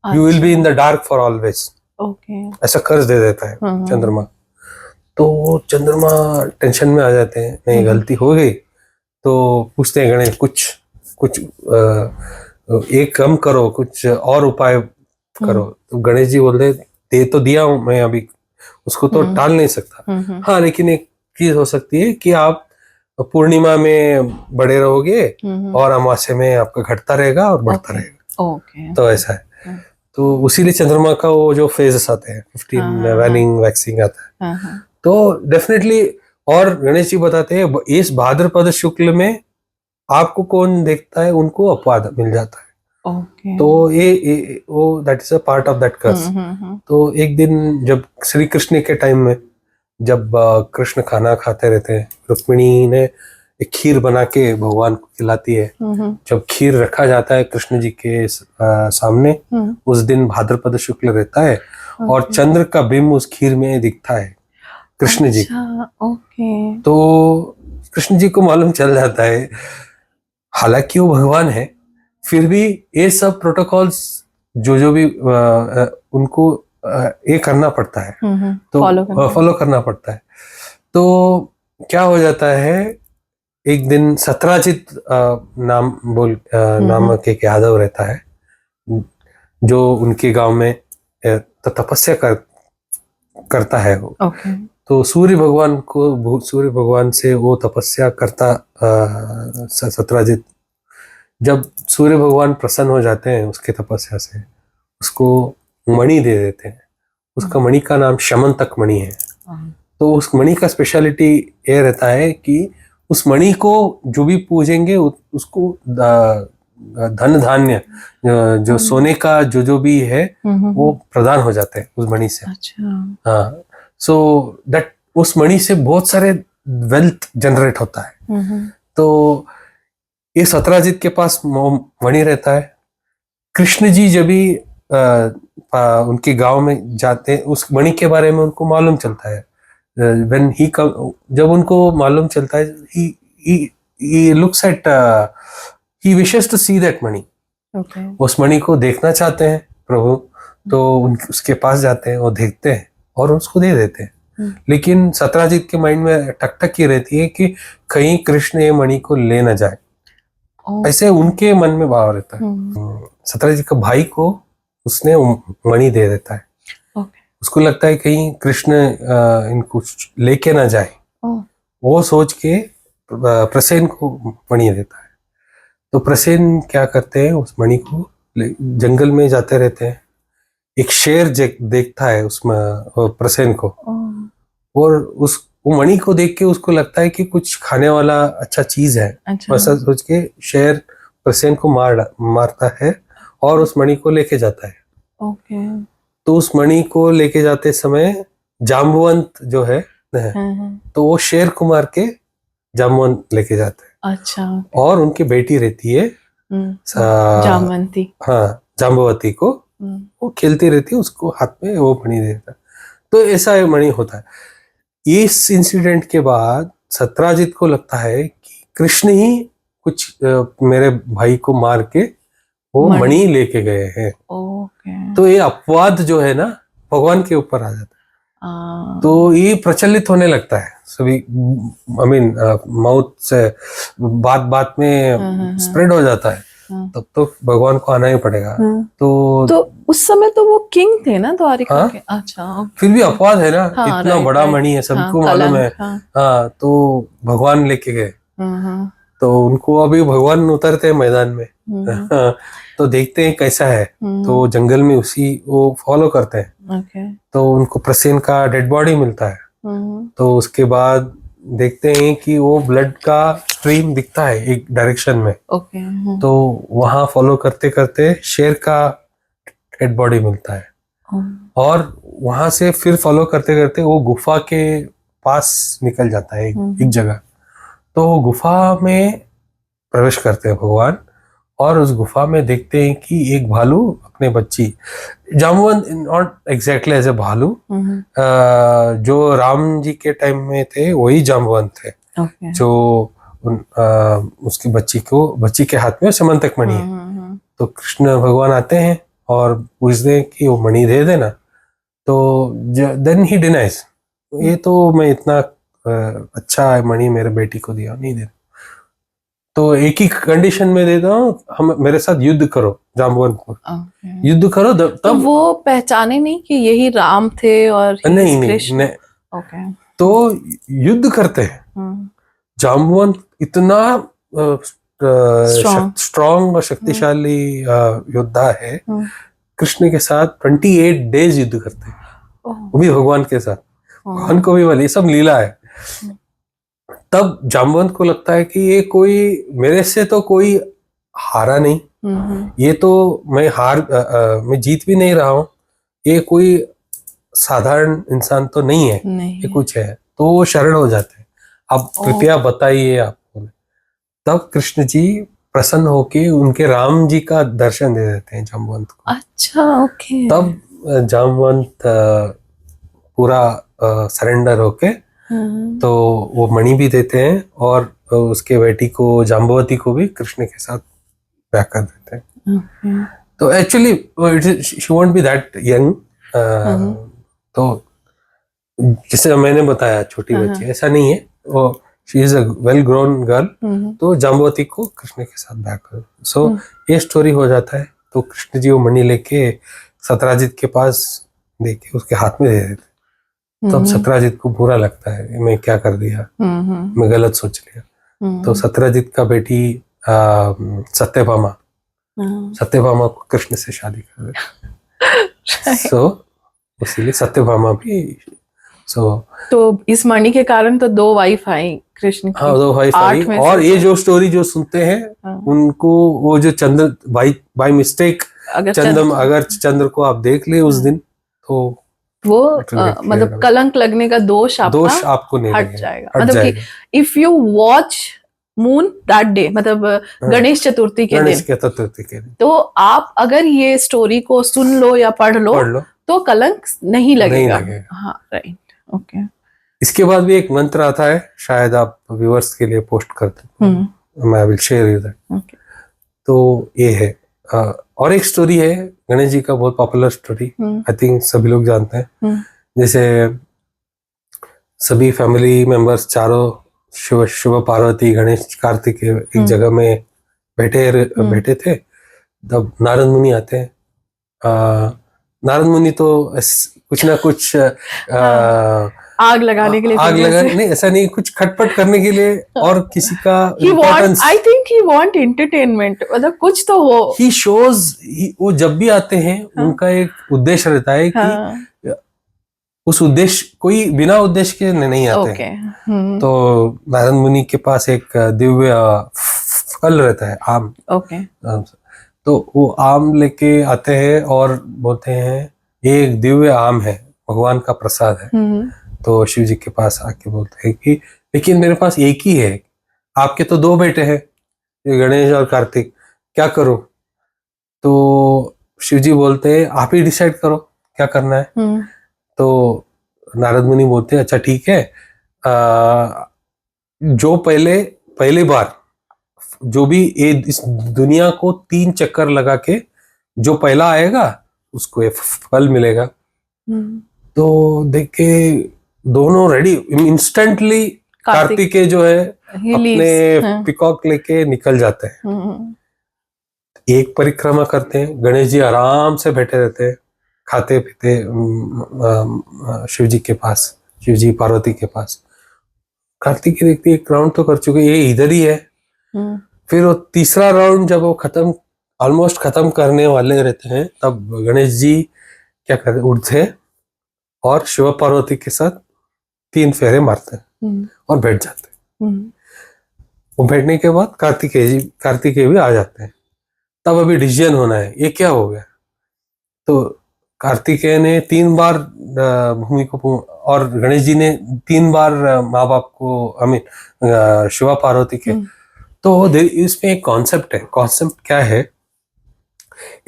S2: you will be in the dark for always,
S1: okay,
S2: ऐसा कर्ज दे देता है चंद्रमा। तो वो चंद्रमा टेंशन में आ जाते हैं, नहीं गलती हो गई, तो पूछते हैं गणेश कुछ कुछ एक कम करो, कुछ और उपाय करो। तो गणेश जी बोलते दे तो दिया हूं मैं, अभी उसको तो टाल नहीं सकता। हाँ, लेकिन एक चीज हो सकती है कि आप पूर्णिमा में बड़े रहोगे और अमावस्या में आपका घटता रहेगा और बढ़ता रहेगा।
S1: ओके,
S2: तो ऐसा है। तो उसीलिए चंद्रमा का वो जो फेजेस आते हैं 15 वैनिंग वैक्सिंग आता है, तो डेफिनेटली। और गणेश जी बताते हैं इस भाद्रपद शुक्ल में आपको कौन देखता है, उनको अपवाद मिल जाता है।
S1: ओके,
S2: तो ये वो that is a part of that curse. तो एक दिन जब श्री कृष्ण के टाइम में, जब कृष्ण खाना खाते रहते हैं, रुक्मिणी ने एक खीर बना के भगवान को खिलाती है। जब खीर रखा जाता है कृष्ण जी के सामने, उस दिन भाद्रपद शुक्ल रहता है और चंद्र का बिंब उस खीर में दिखता है कृष्ण जी।
S1: ओके,
S2: तो कृष्ण जी को मालूम चल जाता है, हालांकि वो भगवान है, फिर भी ये सब प्रोटोकॉल्स जो भी उनको ये करना पड़ता है, तो फॉलो करना पड़ता है। तो क्या हो जाता है, एक दिन सत्राजित नामक एक यादव रहता है, जो उनके गांव में तपस्या करता है वो। तो सूर्य भगवान से वो तपस्या करता सत्राजित। जब सूर्य भगवान प्रसन्न हो जाते हैं उसके तपस्या से, उसको मणि दे देते हैं। उसका मणि का नाम शमंतक मणि है। तो उस मणि का स्पेशलिटी ये रहता है कि उस मणि को जो भी पूजेंगे उसको धन धान्य, जो सोने का जो भी है वो प्रदान हो जाते हैं उस मणि से। हाँ, सो दैट उस मणि से बहुत सारे वेल्थ जनरेट होता है। तो ये सत्राजित के पास मणि रहता है। कृष्ण जी जब भी उनके गांव में जाते हैं, उस मणि के बारे में उनको मालूम चलता है। When he जब उनको मालूम चलता है, he looks at, he wishes to see that मणि। उस मणि को देखना चाहते हैं प्रभु, तो उसके पास जाते हैं और देखते हैं और उसको दे देते हैं। लेकिन सत्राजित के माइंड में टकटक ही रहती है कि कहीं कृष्ण ये मणि को ले न जाए, ऐसे उनके मन में भाव रहता है। सत्राजित का भाई को उसने मणि दे देता है। उसको लगता है कहीं कृष्ण इनको लेके ना जाए, वो सोच के प्रसेन को मणि देता है। तो प्रसेन क्या करते हैं, उस मणि को जंगल में जाते रहते हैं। एक शेर देखता है उसमें प्रसेन को, और वो मणि को देख के उसको लगता है कि कुछ खाने वाला अच्छा चीज है,
S1: अच्छा
S2: ऐसा सोच के शेर प्रसेन को मारता है और उस मणि को लेके जाता है।
S1: ओके
S2: तो उस मणि को लेके जाते समय जाम्बवंत जो है तो वो शेर को मार के जाम्बवंत लेके जाता है।
S1: अच्छा
S2: और उनकी बेटी रहती है
S1: जामवंती।
S2: हाँ जाम्बवती को, वो खेलती रहती है, उसको हाथ में वो मणि देता है। तो ऐसा ये मणि होता है। इस इंसिडेंट के बाद सत्राजित को लगता है कि कृष्ण ही कुछ मेरे भाई को मार के वो मणि लेके गए हैं।
S1: ओके
S2: तो ये अपवाद जो है ना भगवान के ऊपर आ जाता है। तो ये प्रचलित होने लगता है सभी, आई मीन माउथ से बात बात में स्प्रेड हो जाता है। तब तो भगवान को आना ही पड़ेगा। तो
S1: उस समय तो वो किंग थे ना द्वारिका के। अच्छा
S2: फिर भी अपवाद है ना, इतना बड़ा मणि है, सबको मालूम है। हाँ तो भगवान लेके गए, तो उनको अभी भगवान उतरते हैं मैदान में तो देखते हैं कैसा है। तो जंगल में उसी वो फॉलो करते हैं। तो उनको प्रसेन का डेड बॉडी मिलता है। तो उसके बाद देखते हैं कि वो ब्लड का स्ट्रीम दिखता है एक डायरेक्शन में। तो वहां फॉलो करते करते शेर का डेड बॉडी मिलता है। और वहां से फिर फॉलो करते करते वो गुफा के पास निकल जाता है एक जगह। तो गुफा में प्रवेश करते हैं भगवान, और उस गुफा में देखते हैं कि एक भालू अपने बच्ची, Jamwant not exactly as a bhalu, जो राम जी के टाइम में थे वही जामवंत थे। जो उसकी बच्ची के हाथ में समंतक मणि है। तो कृष्ण भगवान आते हैं और पूछते हैं कि वो मणि दे देना। तो देन ही डिनाइज, ये तो मैं इतना अच्छा मणि मेरे बेटी को दिया, नहीं दे। तो एक ही कंडीशन में देता हूँ, हम मेरे साथ युद्ध करो, जाम्बवंत को युद्ध करो। तब
S1: तो वो पहचाने नहीं कि यही राम थे और
S2: नहीं। तो युद्ध करते हैं। जाम्बवंत इतना स्ट्रॉन्ग और शक्तिशाली योद्धा है, कृष्ण के साथ 28 डेज युद्ध करते हैं, वो भी भगवान के साथ। भगवान को भी वाली सब लीला है। तब जाम्बवंत को लगता है कि ये कोई मेरे से तो कोई हारा नहीं, ये तो मैं जीत भी नहीं रहा हूँ, ये कोई साधारण इंसान तो नहीं है, ये कुछ है। तो वो शरण हो जाते हैं, अब कृपया बताइए आपको। तब कृष्ण जी प्रसन्न होके उनके राम जी का दर्शन दे देते हैं जाम्बवंत को।
S1: अच्छा ओके।
S2: तब जाम्बवंत पूरा सरेंडर होके तो वो मणि भी देते हैं, और उसके बेटी को जाम्बवती को भी कृष्ण के साथ ब्याह कर देते हैं। तो actually she won't be that young. तो जैसे मैंने बताया छोटी बच्ची, ऐसा नहीं है, वो she is a well grown girl. तो जाम्बवती को कृष्ण के साथ ब्याह कर, सो ये स्टोरी हो जाता है। तो कृष्ण जी वो मणि लेके सत्राजित के पास देके उसके हाथ में दे देते। तब सत्राजित को बुरा लगता है, मैं क्या कर दिया, मैं गलत सोच लिया। तो सत्राजित का बेटी सत्यभामा को कृष्ण से शादी कर देती। सो इसीलिए सत्यभामा भी तो इस मणि के कारण तो 2 वाइफ आई कृष्ण की। हाँ 2 वाइफ आई। और ये जो स्टोरी जो सुनते हैं उनको वो जो चंद्र बाय मिस्टेक अगर चंद्र को आप देख ले उस दिन, तो वो मतलब कलंक लगने का दोष आपको नहीं हट जाएगा। मतलब कि if you watch moon that day, मतलब गणेश चतुर्थी के दिन, तो आप अगर ये स्टोरी को सुन लो या पढ़ लो तो कलंक नहीं लगेगा। हाँ राइट ओके। इसके बाद भी एक मंत्र आता है, शायद आप व्यूअर्स के लिए पोस्ट करते हैं, मैं विल शेयर यू दैट। तो ये है। और एक स्टोरी है गणेश जी का, बहुत पॉपुलर स्टोरी, आई थिंक सभी लोग जानते हैं। जैसे सभी फैमिली मेंबर्स चारों शिव पार्वती गणेश कार्तिक एक जगह में बैठे थे। तब नारद मुनि आते हैं। नारद मुनि तो कुछ ना कुछ आग लगाने के लिए, नहीं ऐसा नहीं, कुछ खटपट करने के लिए और किसी का importance, I think he want entertainment, मतलब कुछ तो वो ही शोज, वो जब भी आते हैं उनका एक उद्देश्य रहता है कि उस उद्देश्य, कोई बिना उद्देश्य के नहीं आते
S1: ओके
S2: हैं। तो नारद मुनि के पास एक दिव्य फल रहता है, आम।
S1: ओके
S2: तो वो आम लेके आते हैं और बोलते हैं ये एक दिव्य आम है, भगवान का प्रसाद है। तो शिव जी के पास आके बोलते हैं कि लेकिन मेरे पास एक ही है, आपके तो 2 बेटे हैं, ये गणेश और कार्तिक, क्या करूं? तो शिव जी बोलते हैं आप ही डिसाइड करो क्या करना है। तो नारद मुनि बोलते हैं अच्छा ठीक है, जो पहली बार जो भी ये इस दुनिया को 3 चक्कर लगा के जो पहला आएगा उसको ये फल मिलेगा। तो देख के दोनों रेडी, इंस्टेंटली कार्तिकेय जो है अपने पिकॉक लेके निकल जाते हैं। एक परिक्रमा करते हैं, गणेश जी आराम से बैठे रहते हैं, खाते पीते शिव जी के पास, शिव जी पार्वती के पास। कार्तिकेय देखते एक राउंड तो कर चुके, ये इधर ही है। फिर वो तीसरा राउंड जब वो ऑलमोस्ट खत्म करने वाले रहते हैं, तब गणेश जी क्या करते, उठते और शिव पार्वती के साथ 3 फेरे मारते हैं और बैठ जाते हैं। वो बैठने के बाद कार्तिकेय भी आ जाते हैं। तब अभी डिसीजन होना है, ये क्या हो गया। तो कार्तिकेय ने 3 बार भूमि को, और गणेश जी ने 3 बार माँ बाप को, शिवा पार्वती के। तो इसमें एक कॉन्सेप्ट है। कॉन्सेप्ट क्या है,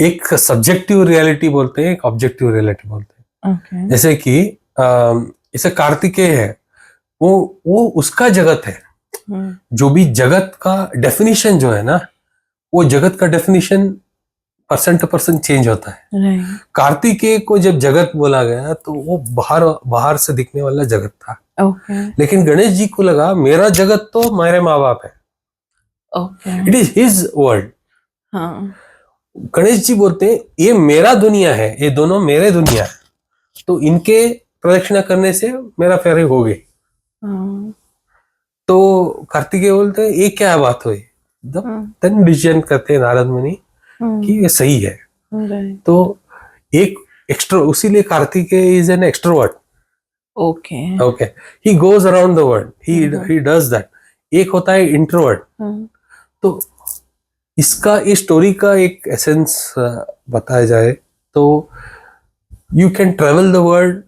S2: एक सब्जेक्टिव रियलिटी बोलते हैं, एक ऑब्जेक्टिव रियलिटी बोलते हैं। जैसे कि जैसे कार्तिकेय है, वो उसका जगत है। जो भी जगत का डेफिनेशन जो है ना, वो जगत का definition person to person change होता है। कार्तिकेय को जब जगत बोला गया तो वो बाहर से दिखने वाला जगत था। लेकिन गणेश जी को लगा मेरा जगत तो मेरे माँ बाप है, it is his world. Ganesh ji बोलते हैं ये मेरा दुनिया है, ये दोनों मेरे दुनिया है, तो इनके प्रदक्षिणा करने से मेरा फेरे हो गई। तो कार्तिकेय बोलते हैं ये क्या बात हुई। तब डिसीजन करते हैं नारद मुनि कि ये सही है। तो एक एक्स्ट्रा, उसीलिए Kartikeya is an extrovert. Okay he goes around the world, he does that. एक होता है इंट्रोवर्ट। तो इसका, इस स्टोरी का एक एसेंस बताया जाए तो you can travel the world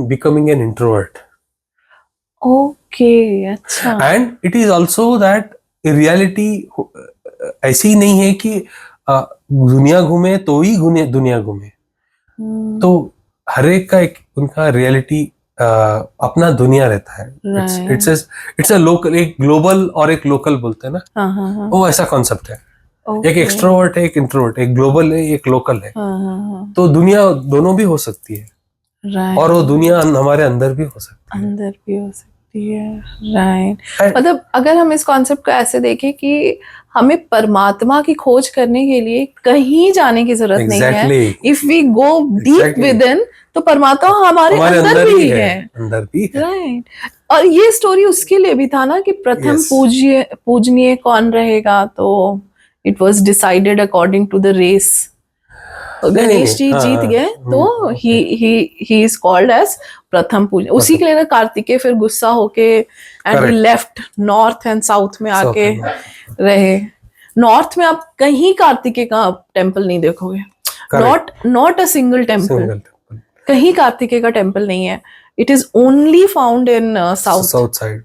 S2: becoming an introvert.
S1: Okay, अच्छा।
S2: And it is also that reality ऐसी नहीं है कि दुनिया घूमे तो ही दुनिया घूमे। तो हर एक का एक उनका रियलिटी अपना दुनिया रहता है। इट्स अ लोकल, एक ग्लोबल और एक लोकल बोलते हैं ना, वो ऐसा कॉन्सेप्ट है। एक एक्सट्रोवर्ट है, एक इंट्रोवर्ट, एक ग्लोबल है, एक लोकल है। तो दुनिया दोनों भी हो सकती है, और वो दुनिया हमारे अंदर भी हो सकती है।
S1: राइट। मतलब अगर हम इस कॉन्सेप्ट को ऐसे देखें कि हमें परमात्मा की खोज करने के लिए कहीं जाने की जरूरत नहीं है। If we go deep within, तो परमात्मा हमारे अंदर भी है। राइट। और ये स्टोरी उसके लिए भी था ना कि प्रथम पूजनीय कौन रहेगा। तो it was decided according to the race. Ganesh ji जीत गए, तो ही इज कॉल्ड एज प्रथम पूजनीय। उसी के लिए ना कार्तिकेय फिर गुस्सा होके and he left north and south में आके रहे। नॉर्थ में आप कहीं कार्तिकेय का टेम्पल नहीं देखोगे, नॉट अ सिंगल टेम्पल। कहीं कार्तिकेय का टेम्पल नहीं है। It is only found in south side.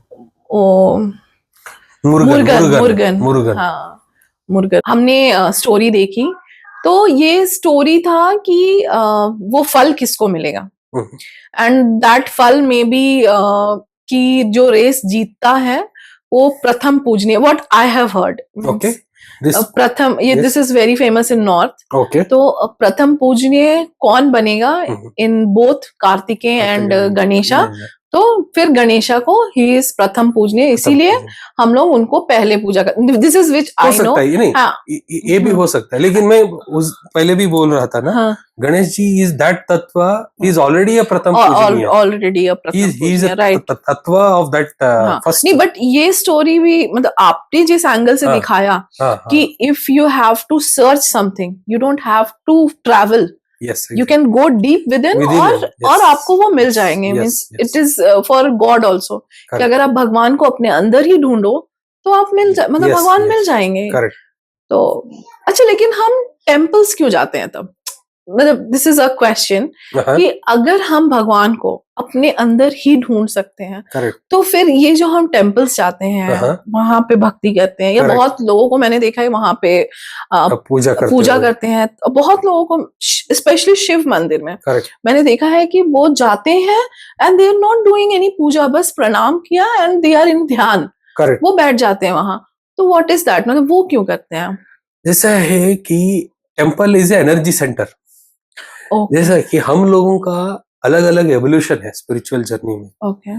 S1: Murugan. हाँ, मुरुगन। हमने स्टोरी देखी, तो ये स्टोरी था कि वो फल किसको मिलेगा, एंड दैट फल में बी कि जो रेस जीतता है वो प्रथम पूजनीय। व्हाट आई हैव हर्ड, प्रथम, ये this is very famous in north. तो प्रथम पूजनीय कौन बनेगा in both Kartikeya and Ganesha. तो फिर गणेशा को ही इज प्रथम पूजनीय, इसीलिए हम लोग उनको पहले पूजा कर। This is which I know.
S2: ये भी हो सकता है, लेकिन मैं पहले भी बोल रहा था ना, गणेश जी इज दैट तत्व, ही इज ऑलरेडी अ प्रथम पूजनीय,
S1: ऑलरेडी अ प्रथम पूजनीय, right.
S2: Tattva of that first.
S1: नहीं, बट ये स्टोरी भी, मतलब आपने जिस एंगल से दिखाया कि if you have to search something, you don't have to travel
S2: yes,
S1: you can go deep within,
S2: Within,
S1: और
S2: yes.
S1: और आपको वो मिल जाएंगे.
S2: Yes,
S1: means
S2: yes.
S1: It is for god also, कि
S2: Correct.
S1: अगर आप भगवान को अपने अंदर ही ढूंढो तो आप मतलब
S2: Yes,
S1: भगवान
S2: yes.
S1: मिल जाएंगे.
S2: Correct.
S1: तो अच्छा, लेकिन हम टेम्पल्स क्यों जाते हैं तब? मतलब this is a question
S2: Uh-huh.
S1: कि अगर हम भगवान को अपने अंदर ही ढूंढ सकते हैं,
S2: Correct.
S1: तो फिर ये जो हम टेम्पल्स जाते हैं, वहां पे भक्ति करते हैं, या
S2: Correct.
S1: बहुत लोगों को मैंने देखा है वहां पे
S2: अब पूजा
S1: करते हैं, बहुत लोगों को स्पेशली शिव मंदिर में
S2: Correct.
S1: मैंने देखा है कि वो जाते हैं and they are not doing any puja, बस प्रणाम किया एंड दे आर इन ध्यान.
S2: Correct.
S1: वो बैठ जाते हैं वहां. तो व्हाट इज दैट? मतलब वो क्यों करते हैं?
S2: जैसा है कि टेम्पल इज एनर्जी सेंटर. जैसा कि हम लोगों का अलग अलग एवोल्यूशन है स्पिरिचुअल जर्नी में.
S1: ओके.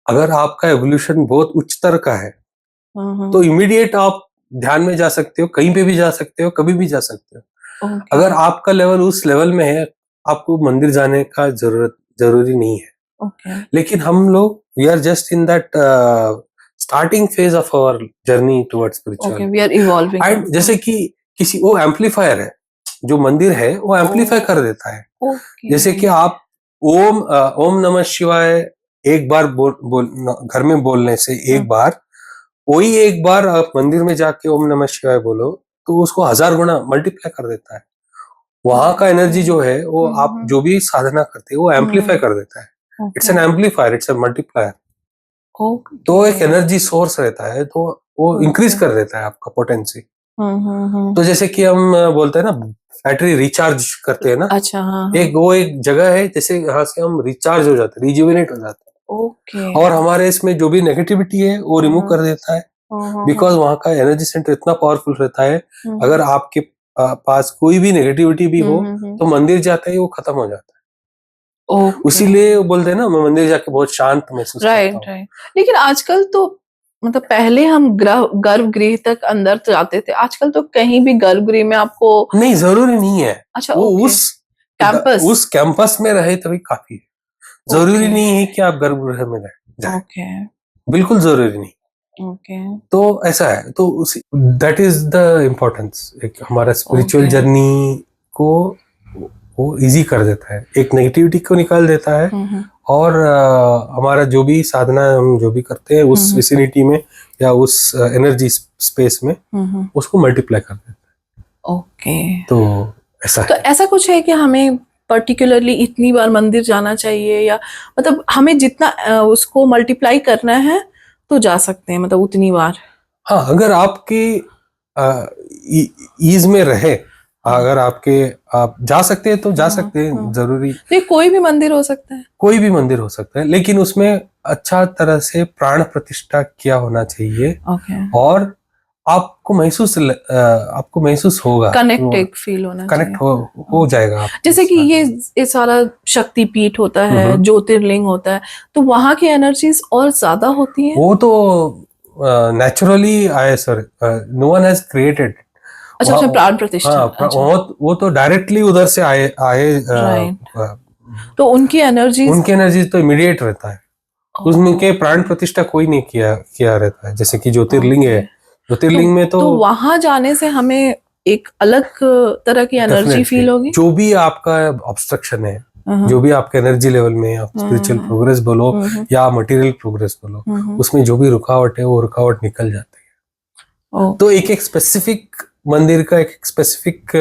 S2: अगर आपका एवोल्यूशन बहुत उच्च स्तर का है तो इमीडिएट आप ध्यान में जा सकते हो, कहीं पे भी जा सकते हो, कभी भी जा सकते हो. अगर आपका लेवल उस लेवल में है, आपको मंदिर जाने का जरूरी नहीं है. लेकिन हम लोग we are just in that starting phase of our journey towards spiritual.
S1: We are evolving.
S2: And जैसे कि किसी वो एम्पलीफायर है, जो मंदिर है वो एम्पलीफाई कर देता है. जैसे कि आप ओम नमः शिवाय एक बार घर में बोलने से एक बार, वही एक बार आप मंदिर में जाके ओम नमः शिवाय बोलो तो उसको 1000 गुना मल्टीप्लाई कर देता है. वहां का एनर्जी जो है वो आप जो भी साधना करते हो वो एम्पलीफाई कर देता है. It's an amplifier, it's a multiplier. तो एक एनर्जी सोर्स रहता है, तो वो इंक्रीज कर देता है आपका पोटेंसी. तो जैसे कि हम बोलते हैं ना बैटरी रिचार्ज करते हैं ना.
S1: अच्छा. हाँ.
S2: एक जगह है जैसे यहाँ से हम रिचार्ज हो जाते हैं, रिजुविनेट हो जाते हैं.
S1: ओके.
S2: और हमारे इसमें जो भी नेगेटिविटी है वो रिमूव कर देता है, बिकॉज वहाँ का एनर्जी सेंटर इतना पावरफुल रहता है. अगर आपके पास कोई भी नेगेटिविटी भी हो तो मंदिर जाते ही वो खत्म हो जाता है. उसीलिए बोलते हैं ना मैं मंदिर जाके बहुत शांत महसूस करता हूँ.
S1: राइट. लेकिन आजकल तो मतलब पहले हम गर्भगृह तक अंदर जाते थे, आजकल तो कहीं भी गर्भगृह में आपको
S2: नहीं, जरूरी नहीं है.
S1: अच्छा.
S2: वो उस कैंपस में रहे तभी काफी है. जरूरी नहीं है कि आप गर्भगृह में रहे.
S1: ओके.
S2: बिल्कुल जरूरी नहीं.
S1: ओके.
S2: तो ऐसा है. तो दैट इज द इम्पोर्टेंस. एक हमारा स्पिरिचुअल जर्नी को वो इजी कर देता है, एक नेगेटिविटी को निकाल देता है, और हमारा जो भी साधना हम जो भी करते हैं उस विसिनिटी में या उस एनर्जी स्पेस में उसको मल्टीप्लाई कर देता है.
S1: ओके.
S2: तो ऐसा
S1: तो ऐसा कुछ है कि हमें पर्टिकुलरली इतनी बार मंदिर जाना चाहिए, या मतलब हमें जितना उसको मल्टीप्लाई करना है तो जा सकते हैं, मतलब उतनी बार?
S2: हाँ, अगर आपके ईज में रहे, अगर आप जा सकते हैं तो जा सकते हैं. जरूरी
S1: नहीं, कोई भी मंदिर हो सकता है. कोई
S2: भी मंदिर हो सकता है, लेकिन उसमें अच्छा तरह से प्राण प्रतिष्ठा किया होना चाहिए. और आपको महसूस होगा,
S1: कनेक्ट फील होना,
S2: कनेक्ट हो जाएगा.
S1: जैसे कि ये सारा शक्तिपीठ होता है, ज्योतिर्लिंग होता है, तो वहां की एनर्जीज और ज्यादा होती हैं.
S2: वो तो नेचुरली आए sir, no one has created.
S1: अच्छा, प्राण प्रतिष्ठा.
S2: हाँ, वो तो डायरेक्टली उधर से आए.
S1: तो उनकी एनर्जी
S2: तो इमीडिएट रहता है. उसमें के प्राण प्रतिष्ठा कोई नहीं किया रहता है. जैसे कि ज्योतिर्लिंग है, ज्योतिर्लिंग में तो
S1: वहां जाने से हमें एक अलग तरह की एनर्जी फील होगी.
S2: जो भी आपका ऑब्स्ट्रक्शन है, जो भी आपके एनर्जी लेवल में आप स्पिरिचुअल प्रोग्रेस बोलो या मटेरियल प्रोग्रेस बोलो, उसमें जो भी रुकावट है वो रुकावट निकल जाती है. तो एक स्पेसिफिक मंदिर का एक स्पेसिफिक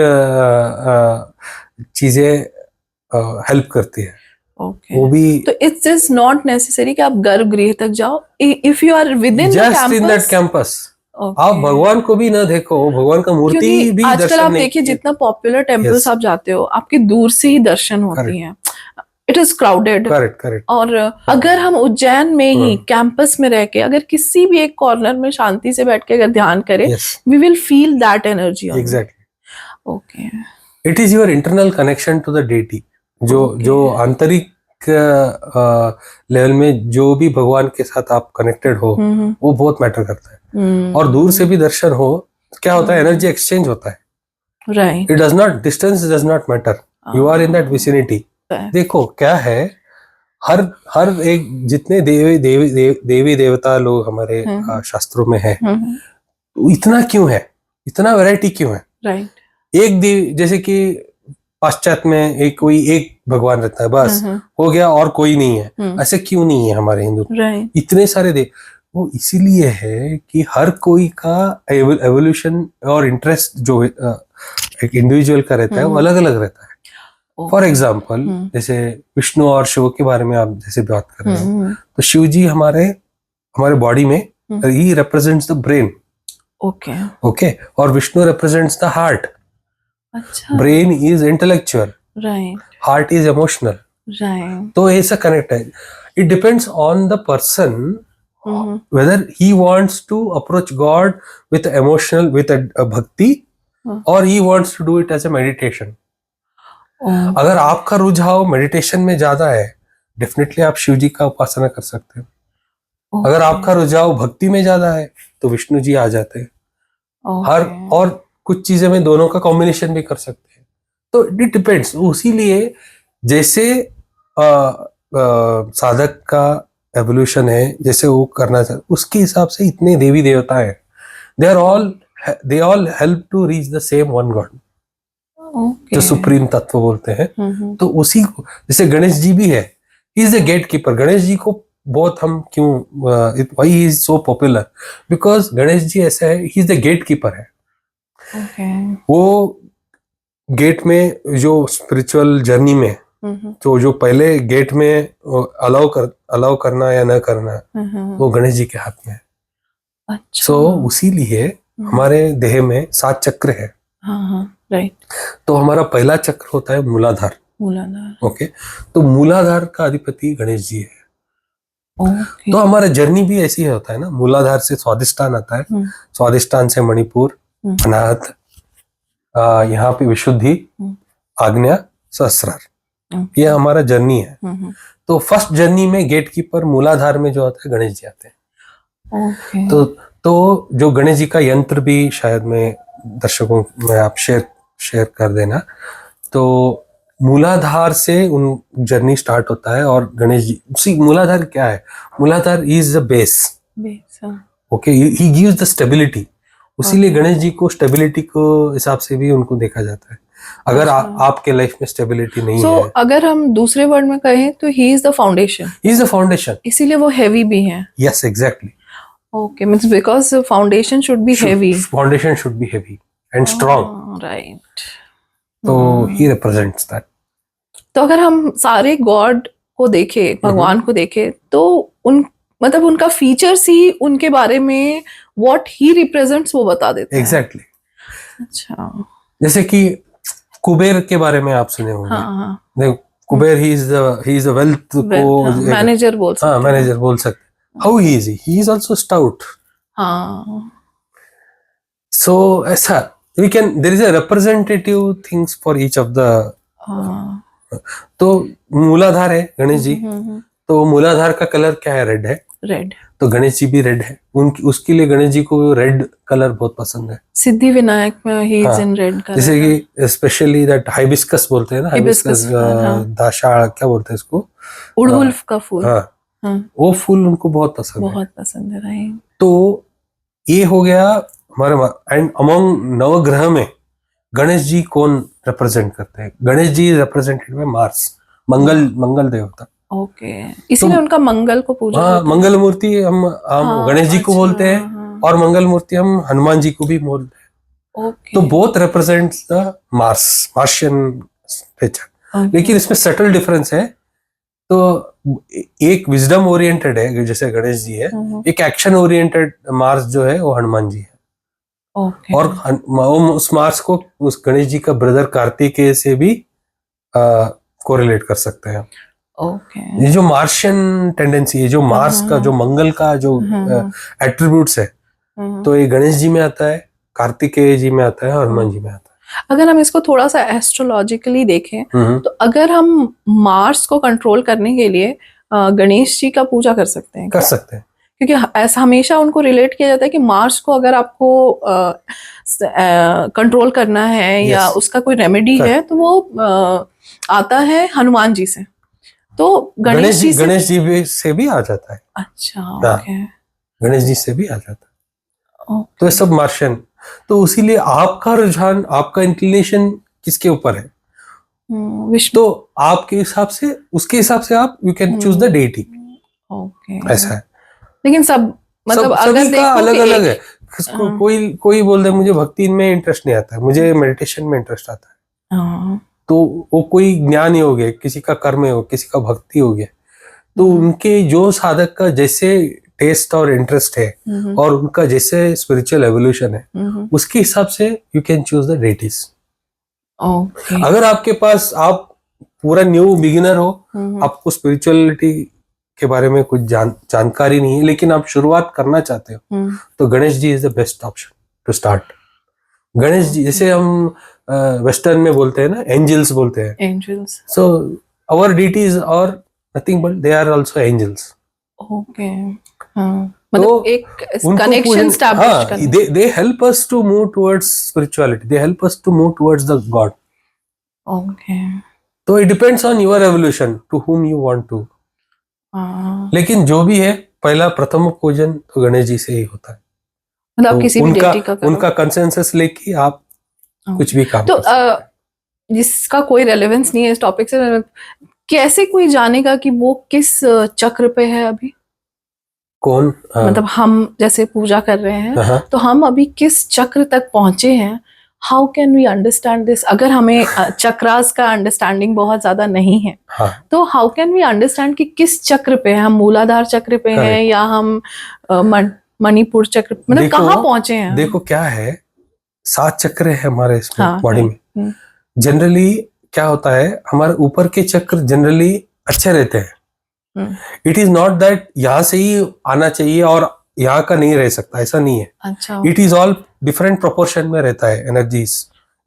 S2: चीजें हेल्प करती है. वो भी
S1: तो इट्स जस्ट नॉट नेसेसरी कि आप गर्भगृह तक जाओ. If you are within
S2: just in that campus, आप भगवान को भी ना देखो, भगवान का मूर्ति भी
S1: आजकल
S2: दर्शन
S1: आप देखिए जितना पॉपुलर टेम्पल्स आप जाते हो, आपके दूर से ही दर्शन होती हैं. It is crowded.
S2: करेक्ट.
S1: और अगर हम उज्जैन में ही कैंपस में रह के अगर किसी भी एक कॉर्नर में शांति से बैठ के अगर ध्यान करें, we will feel that energy.
S2: Exactly.
S1: Okay.
S2: It is your internal connection to the deity. जो आंतरिक लेवल में जो भी भगवान के साथ आप कनेक्टेड हो, वो बहुत मैटर करता है. और दूर से भी दर्शन हो, क्या होता है, एनर्जी एक्सचेंज होता है.
S1: Right.
S2: It does not, distance does not matter. You are in that vicinity. देखो क्या है, हर एक जितने देवी देवता लोग हमारे शास्त्रों में है, इतना क्यों है, इतना वैरायटी क्यों है?
S1: राइट.
S2: एक देवी, जैसे कि पाश्चात्य में एक कोई एक भगवान रहता है बस, हो गया और कोई नहीं है। ऐसे क्यों नहीं है हमारे हिंदू? इतने सारे देव। वो इसीलिए है कि हर कोई का एवोल्यूशन और इंटरेस्ट जो एक इंडिविजुअल का रहता है वो अलग अलग रहता है। फॉर एग्जाम्पल जैसे विष्णु और शिव के बारे में आप जैसे बात कर रहे हो, तो शिव जी हमारे बॉडी में he represents the brain, okay, और विष्णु रिप्रेजेंट्स द हार्ट।
S1: अच्छा,
S2: brain is intellectual, right, heart is emotional, right. तो ऐसा कनेक्ट है। It depends on the person whether he wants to approach god with emotional, with bhakti, और he wants to do it as a meditation. अगर आपका रुझाव meditation में ज्यादा है, definitely आप शिव जी का उपासना कर सकते हो। अगर आपका रुझाव भक्ति में ज्यादा है तो विष्णु जी आ जाते हैं। हर और कुछ चीजें में दोनों का कॉम्बिनेशन भी कर सकते हैं। तो इट डिपेंड्स। इसीलिए जैसे साधक का एवोल्यूशन है, जैसे वो करना चाहते उसके हिसाब से इतने देवी देवता है। They all help to reach the same one god, जो सुप्रीम तत्व बोलते हैं। तो उसी को, जैसे गणेश जी भी है, he is the gatekeeper. Ganesh ji को बहुत हम क्यों, why he is so popular, because Ganesh ji ऐसा है, he is the gatekeeper है। वो गेट में जो स्पिरिचुअल जर्नी में तो जो पहले गेट में अलाउ करना या न करना, वो गणेश जी के हाथ में है। अच्छा। सो उसीलिए हमारे देह में 7 चक्र है। राइट। तो हमारा पहला चक्र होता है मूलाधार। ओके, तो मूलाधार का अधिपति गणेश जी है। तो हमारा जर्नी भी ऐसी होता है ना, मूलाधार से स्वादिष्टान आता है, स्वादिष्टान से मणिपुर, अनाहत, यहाँ पे विशुद्धि, आज्ञा, सहस्रार, ये हमारा जर्नी है। तो फर्स्ट जर्नी में गेट कीपर मूलाधार में जो आता है गणेश जी आते हैं। तो जो गणेश जी का यंत्र भी शायद मैं दर्शकों में आप शेयर कर देना। तो मूलाधार से उन जर्नी स्टार्ट होता है, और गणेश जी, मूलाधार क्या है? Muladhara is the base, okay, he gives the stability. उसीलिए गणेश जी को स्टेबिलिटी को हिसाब से भी उनको देखा जाता है। अगर आपके लाइफ में स्टेबिलिटी नहीं है,
S1: अगर हम दूसरे वर्ड में कहें तो ही is the foundation, he is the foundation, इसीलिए वो हेवी भी है।
S2: Yes, exactly.
S1: Okay, means because foundation should be heavy,
S2: foundation should be heavy and strong, right. तो ही रिप्रेजेंट्स दैट।
S1: तो अगर हम सारे गॉड को देखें, भगवान को देखें, तो मतलब उनका फीचर्स ही उनके बारे में व्हाट ही रिप्रेजेंट्स वो बता देते हैं।
S2: एग्जैक्टली।
S1: अच्छा,
S2: जैसे कि कुबेर के बारे में आप सुने होंगे। देखो, Kuber he is the wealth को
S1: मैनेजर बोल सकते हैं।
S2: मैनेजर बोल सकते। How he is also stout. So ऐसा we can, there is a representative things for each of the. तो मूलाधार है गणेश जी, तो मूलाधार का कलर क्या है? रेड है। रेड। तो गणेश जी भी रेड है। उसके लिए गणेश जी को रेड कलर बहुत पसंद है।
S1: सिद्धि विनायक में he is in red colour.
S2: जैसे कि स्पेशली दैट हाइबिस्कस बोलते हैं ना, हाइबिस्कस, दाशा क्या बोलते हैं इसको,
S1: उड़हुल का फूल।
S2: वो फूल उनको बहुत पसंद है।
S1: बहुत पसंद है, राइट।
S2: तो ये हो गया हमारे। एंड अमंग नवग्रह में गणेश जी कौन रिप्रेजेंट करते हैं? Ganesh ji represented by Mars, मंगल देवता। ओके, इसीलिए उनका मंगल को पूजा। हाँ, मंगल मूर्ति हम गणेश जी को बोलते हैं, और मंगल मूर्ति हम हनुमान जी को भी बोलते हैं। ओके, तो both represents the Martian nature. लेकिन इसमें सटल डिफरेंस है। तो एक विजडम ओरिएंटेड है जैसे गणेश जी है, एक एक्शन ओरिएंटेड मार्स जो है वो हनुमान जी है। Okay. और उस मार्स को उस गणेश जी का ब्रदर कार्तिकेय से भी कोरिलेट कर सकते हैं। Okay. ये जो मार्शियन टेंडेंसी है, जो मार्स का, जो मंगल का जो एट्रीब्यूट्स है, तो ये गणेश जी में आता है, कार्तिकेय जी में आता है, हनुमान जी में आता है।
S1: अगर हम इसको थोड़ा सा एस्ट्रोलॉजिकली देखें, तो अगर हम मार्स को कंट्रोल करने के लिए गणेश जी का पूजा कर सकते हैं।
S2: कर सकते हैं,
S1: क्योंकि ऐसा हमेशा उनको रिलेट किया जाता है कि मार्स को अगर आपको कंट्रोल करना है या उसका कोई रेमेडी है, तो वो आता है हनुमान जी से। तो गणेश जी
S2: से भी आ जाता है।
S1: अच्छा, ओके,
S2: गणेश जी से भी आ जाता है। तो ये सब मार्शियन। तो उसीलिए आपका रुझान, आपका इंक्लिनेशन किसके ऊपर है?
S1: विष्णु।
S2: तो आपके हिसाब से, उसके हिसाब से आप you can choose the deity.
S1: Okay,
S2: ऐसा है।
S1: लेकिन सब मतलब अगर
S2: सभी का
S1: देखो
S2: अलग
S1: कि
S2: अलग है। कोई कोई बोल दे मुझे भक्ति में इंटरेस्ट नहीं आता है, मुझे मेडिटेशन में इंटरेस्ट आता है,
S1: हाँ,
S2: तो वो कोई ज्ञान ही हो गया, किसी का कर्म हो, किसी का भक्ति हो गया। तो उनके जो साधक का जैसे टेस्ट और इंटरेस्ट है और उनका जैसे स्पिरिचुअल एवोल्यूशन है, उसके हिसाब से you can choose the deities.
S1: Okay,
S2: अगर आपके पास, आप पूरा न्यू बिगिनर हो, आपको स्पिरिचुअलिटी के बारे में कुछ जानकारी नहीं है, लेकिन आप शुरुआत करना चाहते हो, तो Ganesh ji is the best option to start. Ganesh ji, जैसे हम वेस्टर्न में बोलते हैं ना, एंजल्स बोलते हैं,
S1: एंजल्स।
S2: सो आवर डीटीज और nothing but they are also angels.
S1: Okay, हाँ, मतलब एक
S2: उनको
S1: कनेक्शन एस्टैब्लिश करने।
S2: They help us to move towards spirituality, they help us to move towards the god.
S1: Okay,
S2: तो it depends on your evolution to whom you want to.
S1: हाँ,
S2: लेकिन जो भी है, पहला प्रथम पूजन तो गणेश जी से ही होता है।
S1: मतलब
S2: तो
S1: किसी भी डेटी का करो।
S2: उनका कंसेंसस लेके आप कुछ भी काम
S1: तो
S2: कर सकते हैं।
S1: जिसका कोई रेलेवेंस नहीं है इस टॉपिक से, कैसे कोई जानेगा कि वो किस चक्र पे है अभी?
S2: कौन?
S1: मतलब हम जैसे पूजा कर रहे हैं, तो हम अभी किस चक्र तक पहुंचे हैं? How can we understand this? अगर हमें चक्रास का अंडरस्टैंडिंग बहुत ज्यादा नहीं है, तो हाउ कैन वी अंडरस्टैंड कि किस चक्र पे है? हम मूलाधार चक्र पे हैं या हम मणिपुर चक्र, मतलब कहाँ पहुंचे हैं?
S2: देखो क्या है, 7 चक्र है हमारे इसमें,
S1: हाँ,
S2: बॉडी में। जनरली क्या होता है, हमारे ऊपर के चक्र जनरली अच्छे रहते हैं। इट इज नॉट दैट यहाँ से ही आना चाहिए और यहाँ का नहीं रह सकता, ऐसा नहीं है।
S1: अच्छा,
S2: it is all different proportion में रहता है एनर्जीज।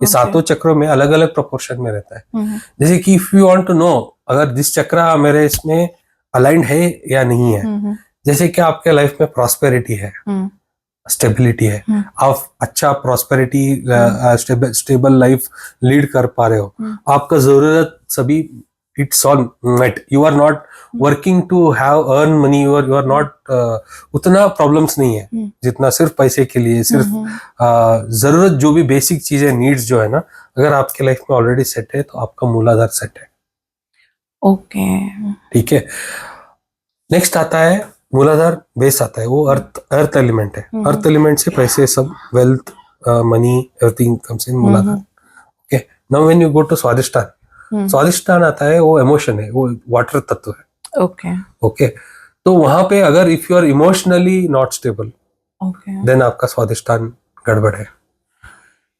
S2: ये सातों चक्रों में अलग अलग प्रोपोर्शन में रहता है। जैसे कि if you want to know अगर दिस चक्र मेरे इसमें अलाइंड है या नहीं है, जैसे कि आपके लाइफ में प्रॉस्पेरिटी है, स्टेबिलिटी है, आप अच्छा प्रॉस्पेरिटी स्टेबल लाइफ लीड कर पा रहे हो, आपका जरूरत सभी it's all met, you are not working to have earn money, you are not, उतना प्रॉब्लम्स नहीं है जितना सिर्फ पैसे के लिए, सिर्फ जरूरत जो भी बेसिक चीजें, नीड्स जो है ना, अगर आपके लाइफ में ऑलरेडी सेट है तो आपका मूलाधार सेट है।
S1: ओके,
S2: ठीक है। नेक्स्ट आता है मूलाधार बेस आता है, वो अर्थ एलिमेंट है। अर्थ एलिमेंट से पैसे, सब wealth, money, everything comes in Muladhara. Okay, now when you go to Swadhisthana, Swadhisthana आता है, वो इमोशन है, वो वाटर तत्व है।
S1: ओके,
S2: ओके, तो वहां पे अगर if you are emotionally not stable, then आपका स्वादिष्ठान गड़बड़ है।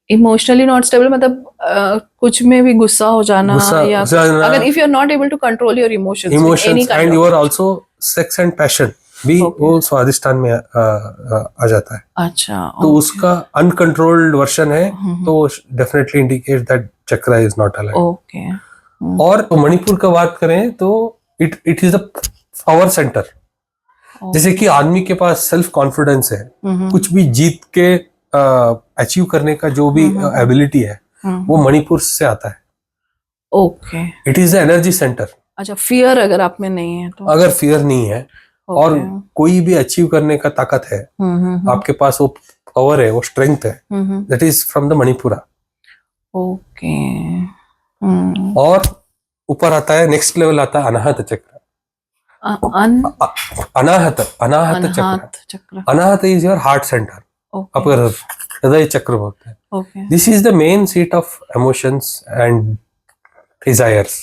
S1: इमोशनली नॉट स्टेबल मतलब कुछ में भी गुस्सा हो जाना, या अगर if you are not able to control your emotions
S2: and you are also sex and passion भी वो स्वादिष्ठान में आ जाता है।
S1: अच्छा,
S2: तो उसका अनकंट्रोल्ड वर्जन है, तो डेफिनेटली इंडिकेट दैट चक्र इज नॉट अलाइन्ड।
S1: ओके,
S2: और तो मणिपुर का बात करें तो it is the power centre. जैसे कि आदमी के पास सेल्फ कॉन्फिडेंस है, कुछ भी जीत के अचीव करने का जो भी एबिलिटी है, वो मणिपुर से आता है।
S1: Okay,
S2: it is the energy centre.
S1: अच्छा, फियर अगर आप में नहीं है तो?
S2: अगर फियर नहीं है और कोई भी अचीव करने का ताकत है, आपके पास वो पावर है, वो स्ट्रेंथ है, that is from the Manipura.
S1: Okay,
S2: और ऊपर आता है, नेक्स्ट लेवल आता है अनाहत चक्र। अनाहत चक्र, अनाहत इज योर हार्ट सेंटर, आपका हृदय चक्र बोलते हैं। This is the main seat of emotions and desires.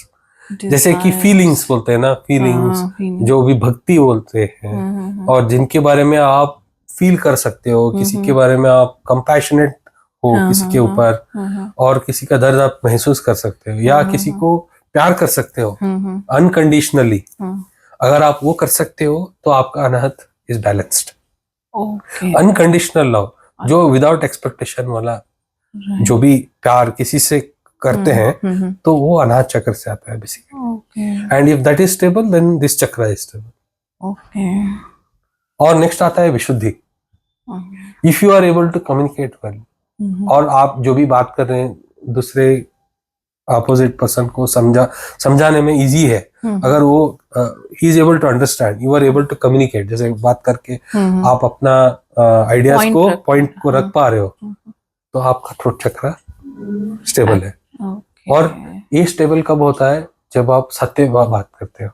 S2: जैसे कि फीलिंग्स बोलते हैं ना, फीलिंग्स जो भी भक्ति बोलते हैं, और जिनके बारे में आप फील कर सकते हो, किसी के बारे में आप कंपैशनेट हो किसी के ऊपर, और किसी का दर्द आप महसूस कर सकते हो, या किसी को प्यार कर सकते हो अनकंडीशनली। अगर आप वो कर सकते हो तो आपका अनाहत इज बैलेंस्ड। अनकंडीशनल लव, जो विदाउट एक्सपेक्टेशन वाला जो भी प्यार किसी से करते हैं, तो वो अनाहत चक्र से आता है basically. And if that is stable, then this chakra is stable. और नेक्स्ट आता है Vishuddhi. If you are able to communicate well, और आप जो भी बात कर रहे हैं दूसरे अपोजिट पर्सन को समझाने में इजी है, अगर वो he is able to understand, you are able to communicate, जैसे बात करके आप अपना आइडियाज को, पॉइंट को रख पा रहे हो, तो आपका थ्रोट चक्र स्टेबल है।
S1: ओके।
S2: और ये स्टेबल कब होता है? जब आप सत्य बात करते हो।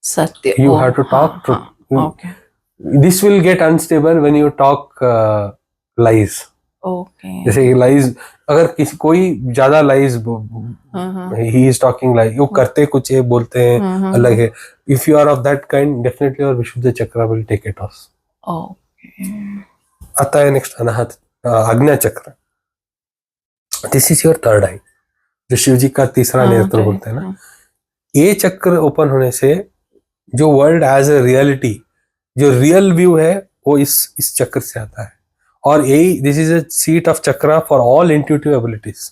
S1: सत्य।
S2: You have to talk truth.
S1: Okay
S2: This will get unstable when you talk lies.
S1: Okay.
S2: जैसे लाइज, अगर किसी कोई ज्यादा lies, he is talking lies, वो करते कुछ है बोलते हैं अलग है। If you are of that kind, definitely और Vishuddha chakra will take it off.
S1: Okay.
S2: आता है next Anahata Agya chakra. This is your third eye, जो शिव जी का तीसरा नेत्र बोलते हैं ना। ये चक्र ओपन होने से जो वर्ल्ड एज ए रियलिटी, जो रियल व्यू है, वो इस चक्र से आता है। और यही this is a seat of chakra for all intuitive abilities.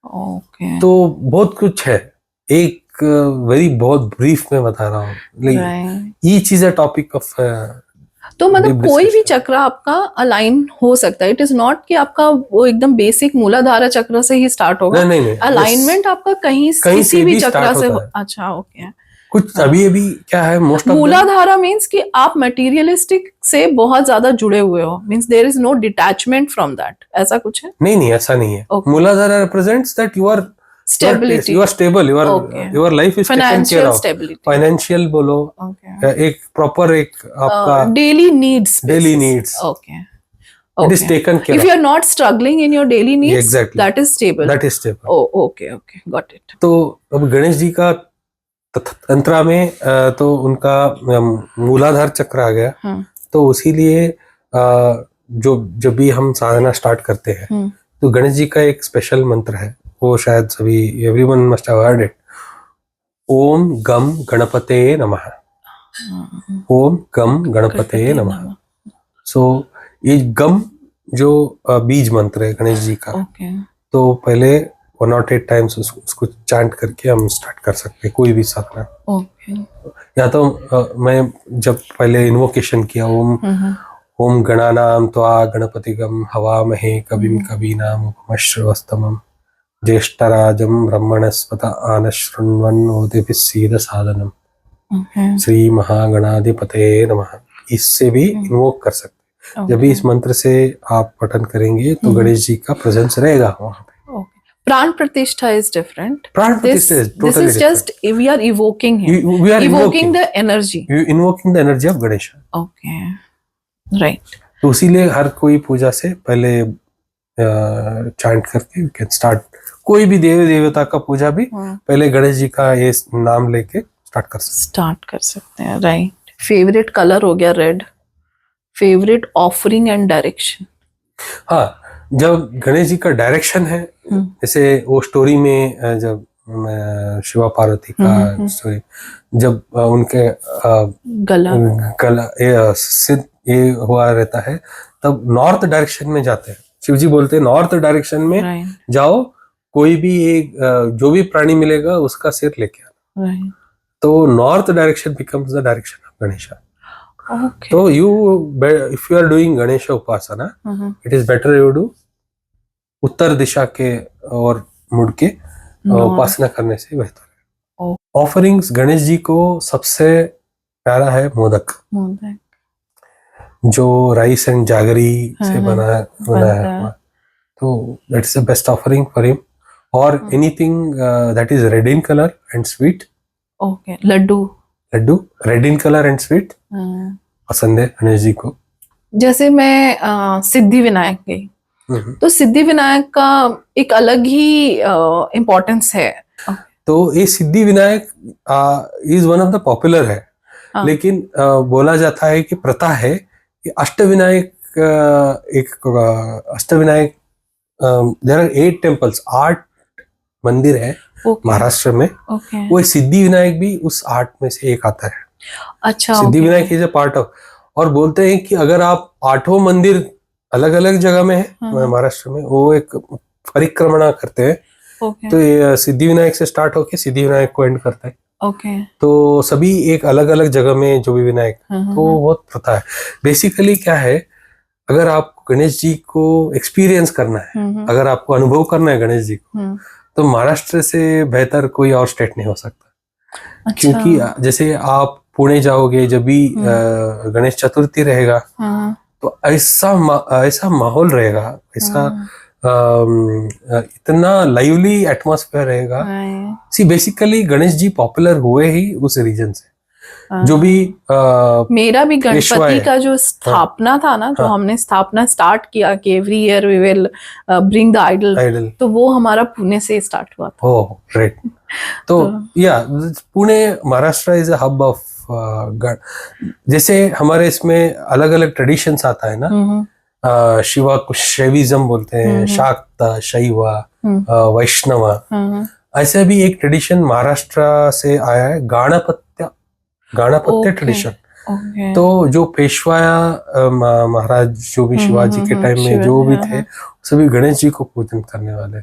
S1: Okay.
S2: तो बहुत कुछ है, एक वेरी बहुत ब्रीफ में बता रहा हूँ। Each is a topic of,
S1: तो मतलब कोई भी चक्र आपका अलाइन हो सकता है। इट इज नॉट कि आपका वो एकदम बेसिक मूलाधारा चक्र से ही स्टार्ट होगा।
S2: नहीं,
S1: अलाइनमेंट आपका कहीं किसी भी चक्र से हो। अच्छा ओके।
S2: कुछ अभी क्या है, मोस्ट ऑफ
S1: मूलाधारा मीन्स कि आप मटेरियलिस्टिक से बहुत ज्यादा जुड़े हुए हो, means there is no detachment from that, ऐसा कुछ है?
S2: नहीं, ऐसा नहीं है। Muladhara represents that you are
S1: stability,
S2: you are stable, your life is taken care of. Financial बोलो, एक प्रॉपर एक आपका
S1: daily needs okay,
S2: it is taken care
S1: if you are not struggling in your daily needs,
S2: exactly,
S1: that is stable. Oh okay, got it.
S2: तो अब गणेश जी का तंत्रा में तो उनका मूलाधार चक्र आ गया। तो उसी लिए जो जब भी हम साधना स्टार्ट करते हैं तो गणेश जी का एक स्पेशल मंत्र है, वो शायद सभी everyone must have heard it. ओम गम गणपते नमः। ओम गम गणपते नमः। सो ये गम जो बीज मंत्र है गणेश जी का, तो पहले 108 टाइम्स उसको चांट करके हम स्टार्ट कर सकते हैं कोई भी साधना। या तो मैं जब पहले इन्वोकेशन किया, ओम गणानाम त्वा गणपतिगम हवामहे कविम कवीनाम उपमश्रवस्तमम ज्येष्ठराजं ब्रह्मणस्पत आनशृण्वन्नोतिभिः सीदसादनम श्री महागणाधिपते नमः। इससे भी इन्वोक कर सकते हैं। जब भी इस मंत्र से आप पठन करेंगे तो गणेश जी का प्रेजेंस रहेगा वहां पे।
S1: प्राण प्रतिष्ठा is different.
S2: प्राण प्रतिष्ठा is totally
S1: this is just we are evoking him.
S2: We are
S1: evoking the energy.
S2: Invoking the energy of Ganesha.
S1: Okay, right.
S2: तो इसीलिए हर कोई पूजा से पहले चांट करके यू कैन स्टार्ट। कोई भी देवी देवता का पूजा भी पहले गणेश जी का ये नाम लेके स्टार्ट कर सकते हैं।
S1: राइट। फेवरेट कलर हो गया red. Favourite offering and direction.
S2: हाँ, जब गणेश जी का डायरेक्शन है, जैसे वो स्टोरी में जब शिवा पार्वती का स्टोरी, जब उनके गला सिद्ध ये हुआ रहता है, तब नॉर्थ डायरेक्शन में जाते हैं। शिव जी बोलते हैं नॉर्थ डायरेक्शन में जाओ, कोई भी एक जो भी प्राणी मिलेगा उसका सिर लेके आना। तो north direction becomes the direction of Ganesha.
S1: Okay.
S2: तो if you are doing Ganesha Upasana, it is better you do उत्तर दिशा के और मुड़ के उपासना करने से बेहतर है। ऑफरिंग्स गणेश जी को सबसे प्यारा है मोदक, जो राइस एंड जागरी से बना है। तो that is the best offering for him. और anything that is red in color and sweet.
S1: Okay, laddu
S2: red in colour and sweet पसंद है गणेश जी को। जैसे
S1: मैं सिद्धि विनायक गई, तो सिद्धि विनायक का एक अलग ही इम्पोर्टेंस है।
S2: तो ये Siddhi Vinayak is one of the popular है। लेकिन बोला जाता है कि प्रथा है कि अष्टविनायक देयर आर 8 टेम्पल्स, 8 मंदिर है महाराष्ट्र में। वो सिद्धि विनायक भी उस 8 में से एक आता है।
S1: अच्छा,
S2: Siddhi Vinayak is a part of. और बोलते हैं कि अगर आप 8 मंदिर अलग अलग जगह में है महाराष्ट्र में, वो एक परिक्रमा करते हैं, तो ये सिद्धि विनायक से स्टार्ट होके सिद्धि विनायक को एंड करता है। तो सभी एक अलग अलग जगह में जो भी विनायक, तो बहुत प्रथा है। बेसिकली क्या है, अगर आपको गणेश जी को एक्सपीरियंस करना है, अगर आपको अनुभव करना है गणेश जी को, तो महाराष्ट्र से बेहतर कोई और स्टेट नहीं हो सकता। अच्छा। क्योंकि जैसे आप पुणे जाओगे, जब भी गणेश चतुर्थी रहेगा, तो ऐसा माहौल रहेगा, ऐसा इतना लाइवली एटमॉस्फेयर रहेगा। See basically Ganesh ji popular हुए ही उस रीजन से। जो भी
S1: मेरा भी
S2: पेशवा
S1: गणपति
S2: है।
S1: का जो स्थापना था ना, जो
S2: हाँ।
S1: हमने स्थापना स्टार्ट किया कि every year we will bring the idol, तो वो हमारा पुणे से स्टार्ट हुआ था।
S2: Oh great. तो या Pune Maharashtra is a hub of जैसे हमारे इसमें अलग अलग ट्रेडिशंस आता है ना, शिवा को शैविज्म बोलते हैं, शाक्त, शैव, वैष्णव, ऐसे भी एक ट्रेडिशन महाराष्ट्र से आया है, गाणपत्य ट्रेडिशन। तो जो पेशवा महाराज जो भी शिवाजी के टाइम में जो भी थे, सभी गणेश जी को पूजन करने वाले थे।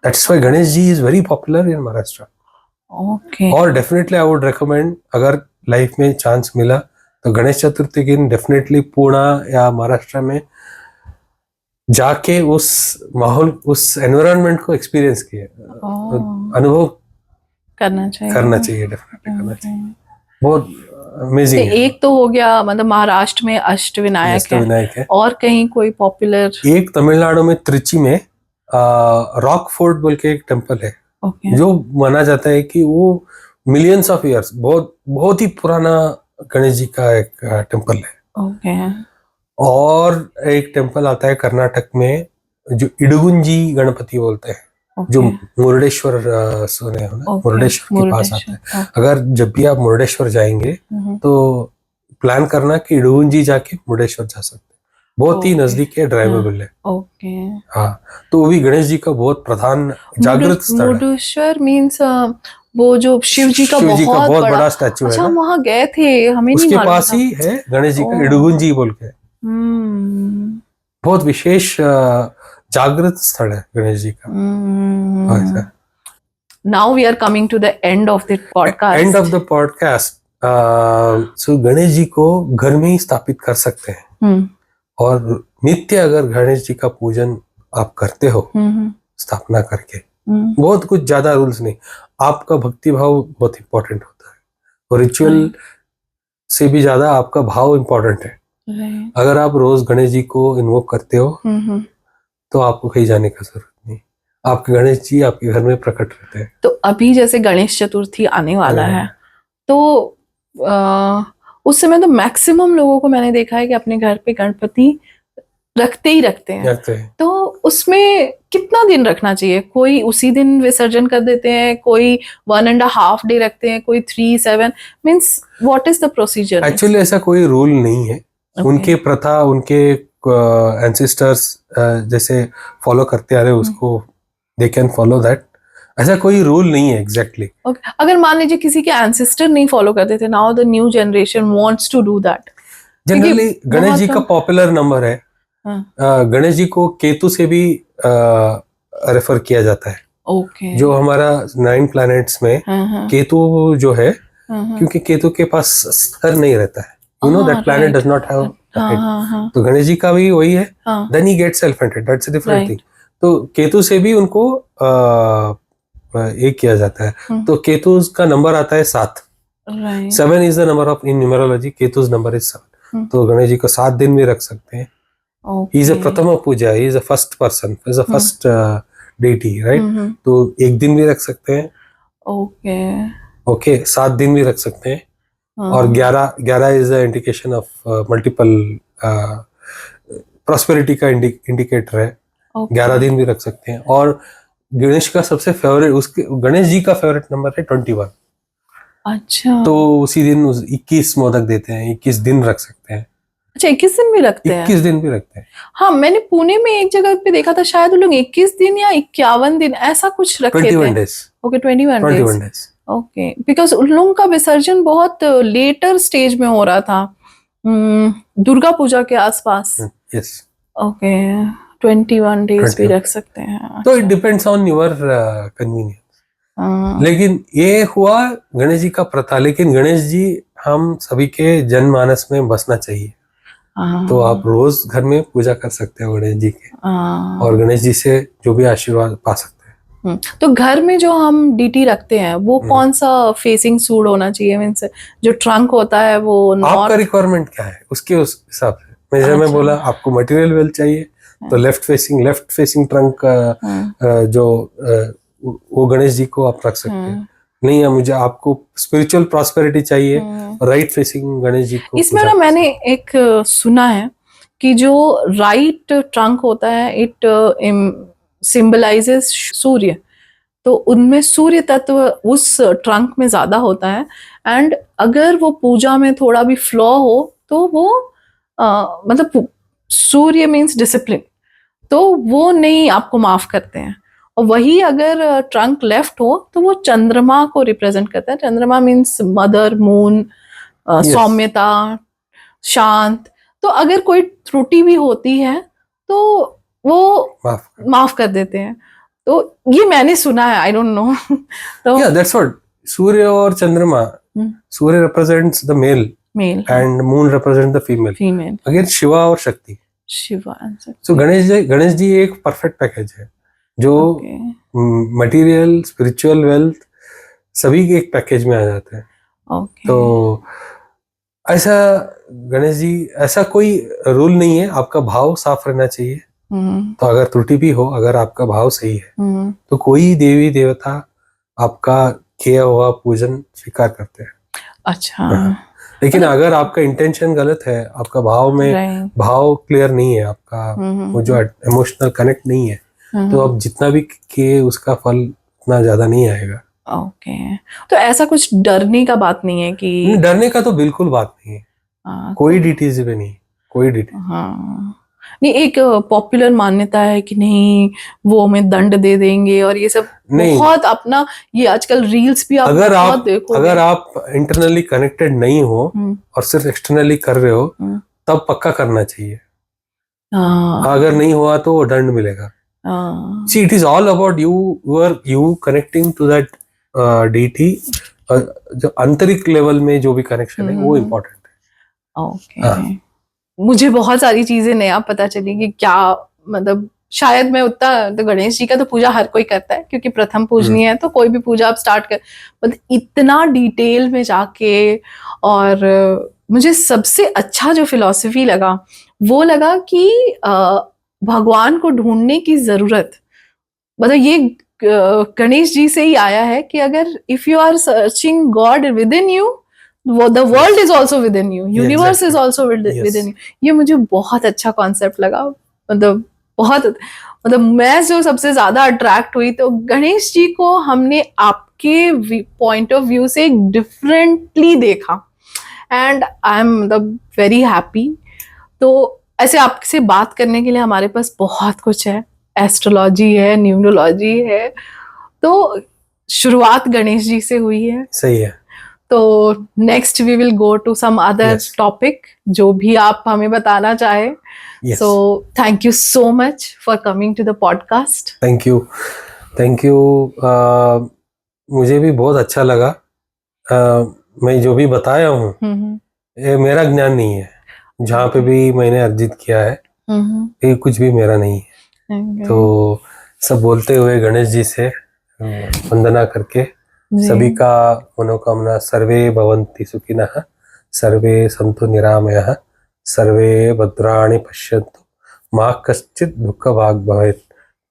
S2: That's why Ganesh ji is very popular in Maharashtra. और डेफिनेटली आई वुड रिकमेंड, अगर लाइफ में चांस मिला तो गणेश चतुर्थी के दिन डेफिनेटली पुणे या महाराष्ट्र में जाके उस माहौल, उस एनवायरनमेंट को एक्सपीरियंस किए, अनुभव करना चाहिए डेफिनेटली करना चाहिए। बहुत अमेजिंग है।
S1: एक तो हो गया, मतलब महाराष्ट्र में अष्टविनायक है, और कहीं कोई पॉपुलर? एक
S2: तमिलनाडु में त्रिची में रॉक फोर्ट बोल के एक टेम्पल है, जो माना जाता है कि वो मिलियंस ऑफ इयर्स, बहुत ही पुराना गणेश जी का एक टेम्पल है। और एक टेम्पल आता है कर्नाटक में जो इडगुंजी गणपति बोलते हैं, जो मुरुडेश्वर सुने हो ना, मुरुडेश्वर के पास आता है। अगर जब भी आप मुरुडेश्वर जाएंगे तो प्लान करना कि इडगुंजी जाके मुरुडेश्वर जा सकते हैं, बहुत ही नजदीक है, ड्राइवेबल है। हाँ, तो वो भी गणेश जी का बहुत प्रधान जागृत स्थल है।
S1: मुरुडेश्वर मीन्स वो जो शिव जी का बहुत बड़ा स्टैचू है। अच्छा, वहाँ गए थे, हमें नहीं मालूम था।
S2: उसके पास ही है गणेश जी का, इडगुंजी बोल के। बहुत विशेष जागृत स्थल है गणेश जी का।
S1: Now we are coming to the end of the podcast.
S2: End of the podcast. So Ganesh ji को घर में ही स्थापित कर सकते हैं, और नित्य अगर गणेश जी का पूजन आप करते हो स्थापना करके, बहुत कुछ ज्यादा रूल्स नहीं, आपका भक्ति भाव बहुत इंपॉर्टेंट होता है, और रिचुअल से भी ज्यादा आपका भाव इंपॉर्टेंट है। अगर आप रोज गणेश जी को इन्वोक करते हो तो आपको कहीं जाने का जरूरत नहीं, आपके गणेश जी आपके घर में प्रकट रहते हैं।
S1: तो अभी जैसे गणेश चतुर्थी आने वाला है, तो उस समय तो मैक्सिमम लोगों को मैंने देखा है कि अपने घर पे गणपति रखते हैं। तो उसमें कितना दिन रखना चाहिए? कोई उसी दिन विसर्जन कर देते हैं, कोई 1.5 डे रखते हैं, कोई 3-7, means what is the procedure?
S2: Actually ऐसा कोई रूल नहीं है। उनके प्रथा, उनके एंसेस्टर्स जैसे फॉलो करते आ रहे, उसको दे कैन फॉलो दैट। ऐसा कोई रूल नहीं है एग्जैक्टली।
S1: अगर मान लीजिए किसी के एंसेस्टर नहीं फॉलो करते थे, now the new generation wants to do that.
S2: Generally Ganesh ji का पॉपुलर नंबर है। गणेश जी को केतु से भी रेफर किया जाता है। जो हमारा 9 प्लैनेट्स में केतु जो है, क्योंकि केतु के पास सर नहीं रहता है, you know that planet does not have a head. तो गणेश जी का भी वही है। Then he gets self-centered, that's a different thing. तो केतु से भी उनको एक किया जाता है। तो केतु का नंबर आता है 7। 7 is the number of in numerology. केतु's number is 7. तो गणेश जी को 7 दिन भी रख सकते हैं। He is a प्रथम पूजा, he is a first person, he is a first deity, right? तो 1 दिन भी रख सकते हैं। ओके 7 दिन भी रख सकते हैं। और 11 is the indication of multiple prosperity का इंडिकेटर है। 11 दिन भी रख सकते हैं। और गणेश का सबसे फेवरेट, उसके गणेश जी का फेवरेट नंबर है 21।
S1: अच्छा,
S2: तो उसी दिन 21 मोदक देते हैं, 21 दिन रख सकते हैं।
S1: अच्छा, 21 दिन भी रखते हैं?
S2: 21 दिन भी रखते हैं।
S1: हाँ, मैंने पुणे में एक जगह पे देखा था, शायद वो लोग 21 दिन या 51 दिन ऐसा कुछ रखे थे।
S2: 21 days.
S1: Okay, 21 days. Okay, because उन लोगों का विसर्जन बहुत लेटर स्टेज में हो रहा था, दुर्गा पूजा के आसपास।
S2: यस।
S1: ओके, 21 days भी रख सकते हैं।
S2: तो it depends on your convenience. लेकिन ये हुआ गणेश जी का प्रथा, लेकिन गणेश जी हम सभी के जनमानस में बसना चाहिए। तो आप रोज घर में पूजा कर सकते हो गणेश जी के, और गणेश जी से जो भी आशीर्वाद पा सकते हैं।
S1: तो घर में जो हम डीटी रखते हैं वो कौन सा फेसिंग सूट होना चाहिए? मींस जो ट्रंक होता है वो
S2: आपका रिक्वायरमेंट क्या है उसके उस हिसाब से। जैसे मैं बोला आपको मटेरियल वेल चाहिए तो लेफ्ट फेसिंग ट्रंक जो वो गणेश जी को आप रख सकते हैं। नहीं है, मुझे आपको स्पिरिचुअल प्रॉस्पेरिटी चाहिए, राइट फेसिंग गणेश जी को।
S1: इसमें ना मैंने एक सुना है कि जो राइट ट्रंक होता है इट सिंबलाइजेस सूर्य, तो उनमें सूर्य तत्व उस ट्रंक में ज्यादा होता है। एंड अगर वो पूजा में थोड़ा भी फ्लॉ हो तो वो मतलब सूर्य मीन्स डिसिप्लिन, तो वो नहीं आपको माफ करते हैं। और वही अगर ट्रंक लेफ्ट हो तो वो चंद्रमा को रिप्रेजेंट करता है। चंद्रमा मीन्स मदर, मून, सौम्यता, शांत। तो अगर कोई त्रुटि भी होती है तो वो माफ कर देते हैं। तो ये मैंने सुना है, आई डोंट नो। तो
S2: दैट्स व्हाट सूर्य और चंद्रमा, Surya represents the male and moon represent the female. Again Shiva और शक्ति। सो गणेश जी एक परफेक्ट पैकेज है जो मटेरियल, स्पिरिचुअल, वेल्थ सभी के एक पैकेज में आ जाते हैं। तो ऐसा गणेश जी, ऐसा कोई रूल नहीं है, आपका भाव साफ रहना चाहिए। तो अगर त्रुटि भी हो, अगर आपका भाव सही है तो कोई देवी देवता आपका किया हुआ पूजन स्वीकार करते हैं।
S1: अच्छा।
S2: लेकिन अगर आपका इंटेंशन गलत है, आपका भाव में भाव क्लियर नहीं है, आपका वो जो इमोशनल कनेक्ट नहीं है, तो आप जितना भी किए उसका फल उतना ज्यादा नहीं आएगा।
S1: ओके। तो ऐसा कुछ डरने का बात नहीं है कि?
S2: डरने का तो बिल्कुल बात नहीं है। कोई डिटीज भी नहीं, कोई डिटीज।
S1: हाँ नहीं, एक पॉपुलर मान्यता है कि नहीं वो हमें दंड दे देंगे और ये सब बहुत अपना, ये आजकल रील्स भी आप बहुत देखोगे।
S2: अगर आप इंटरनली कनेक्टेड नहीं हो और सिर्फ एक्सटर्नली कर रहे हो तब पक्का करना चाहिए। अगर नहीं हुआ तो वो दंड मिलेगा। See, it is all about you connecting to that deity। जो आंतरिक लेवल में जो भी कनेक्शन है वो इम्पोर्टेंट है।
S1: ओके। मुझे बहुत सारी चीजें नया पता चली कि क्या मतलब, शायद मैं उतना, तो गणेश जी का तो पूजा हर कोई करता है क्योंकि प्रथम पूजनीय है, तो कोई भी पूजा आप स्टार्ट कर, मतलब इतना डिटेल में जाके। और मुझे सबसे अच्छा जो फिलॉसफी लगा वो लगा कि भगवान को ढूंढने की जरूरत, मतलब ये गणेश जी से ही आया है कि अगर if you are searching god within you, the world is also within you, universe is also within you. ये मुझे बहुत अच्छा कॉन्सेप्ट लगा। मतलब बहुत, मतलब मैं जो सबसे ज्यादा अट्रैक्ट हुई तो गणेश जी को हमने आपके पॉइंट ऑफ व्यू से डिफरेंटली देखा एंड आई एम मतलब वेरी हैप्पी। तो ऐसे आपसे बात करने के लिए हमारे पास बहुत कुछ है, एस्ट्रोलॉजी है, न्यूमरोलॉजी है, तो शुरुआत गणेश जी से हुई है।
S2: सही है।
S1: तो next we will go to some other topic जो भी आप हमें बताना चाहे। So thank you so much for coming to the podcast.
S2: Thank you, thank you. मुझे भी बहुत अच्छा लगा। मैं जो भी बताया हूँ ये मेरा ज्ञान नहीं है, जहाँ पे भी मैंने अर्जित किया है ये कुछ भी मेरा नहीं है। तो सब बोलते हुए गणेश जी से वंदना करके सभी का मनोकामना, सर्वे भवन्ति सुखिनः, सर्वे सन्तु निरामयः, सर्वे भद्राणि पश्यन्तु, मा कश्चित् दुःख भाग् भवेत्।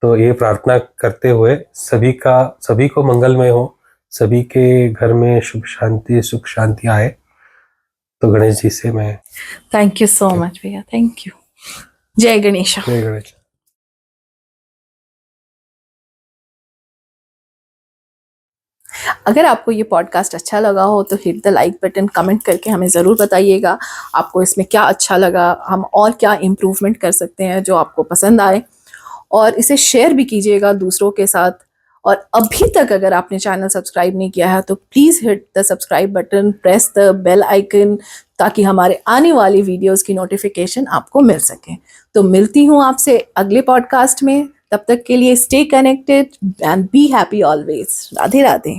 S2: तो ये प्रार्थना करते हुए सभी को मंगलमय हो, सभी के घर में सुख शांति आए। तो गणेश जी से मैं
S1: थैंक यू सो मच भैया, थैंक यू। जय गणेश।
S2: जय गणेश।
S1: अगर आपको ये पॉडकास्ट अच्छा लगा हो तो hit the like button, comment करके हमें ज़रूर बताइएगा आपको इसमें क्या अच्छा लगा, हम और क्या इम्प्रूवमेंट कर सकते हैं जो आपको पसंद आए, और इसे शेयर भी कीजिएगा दूसरों के साथ। और अभी तक अगर आपने चैनल सब्सक्राइब नहीं किया है तो please hit the subscribe button, press the bell icon, ताकि हमारे आने वाली वीडियोस की नोटिफिकेशन आपको मिल सके। तो मिलती हूँ आपसे अगले पॉडकास्ट में, तब तक के लिए stay connected and be happy always. Radhe Radhe.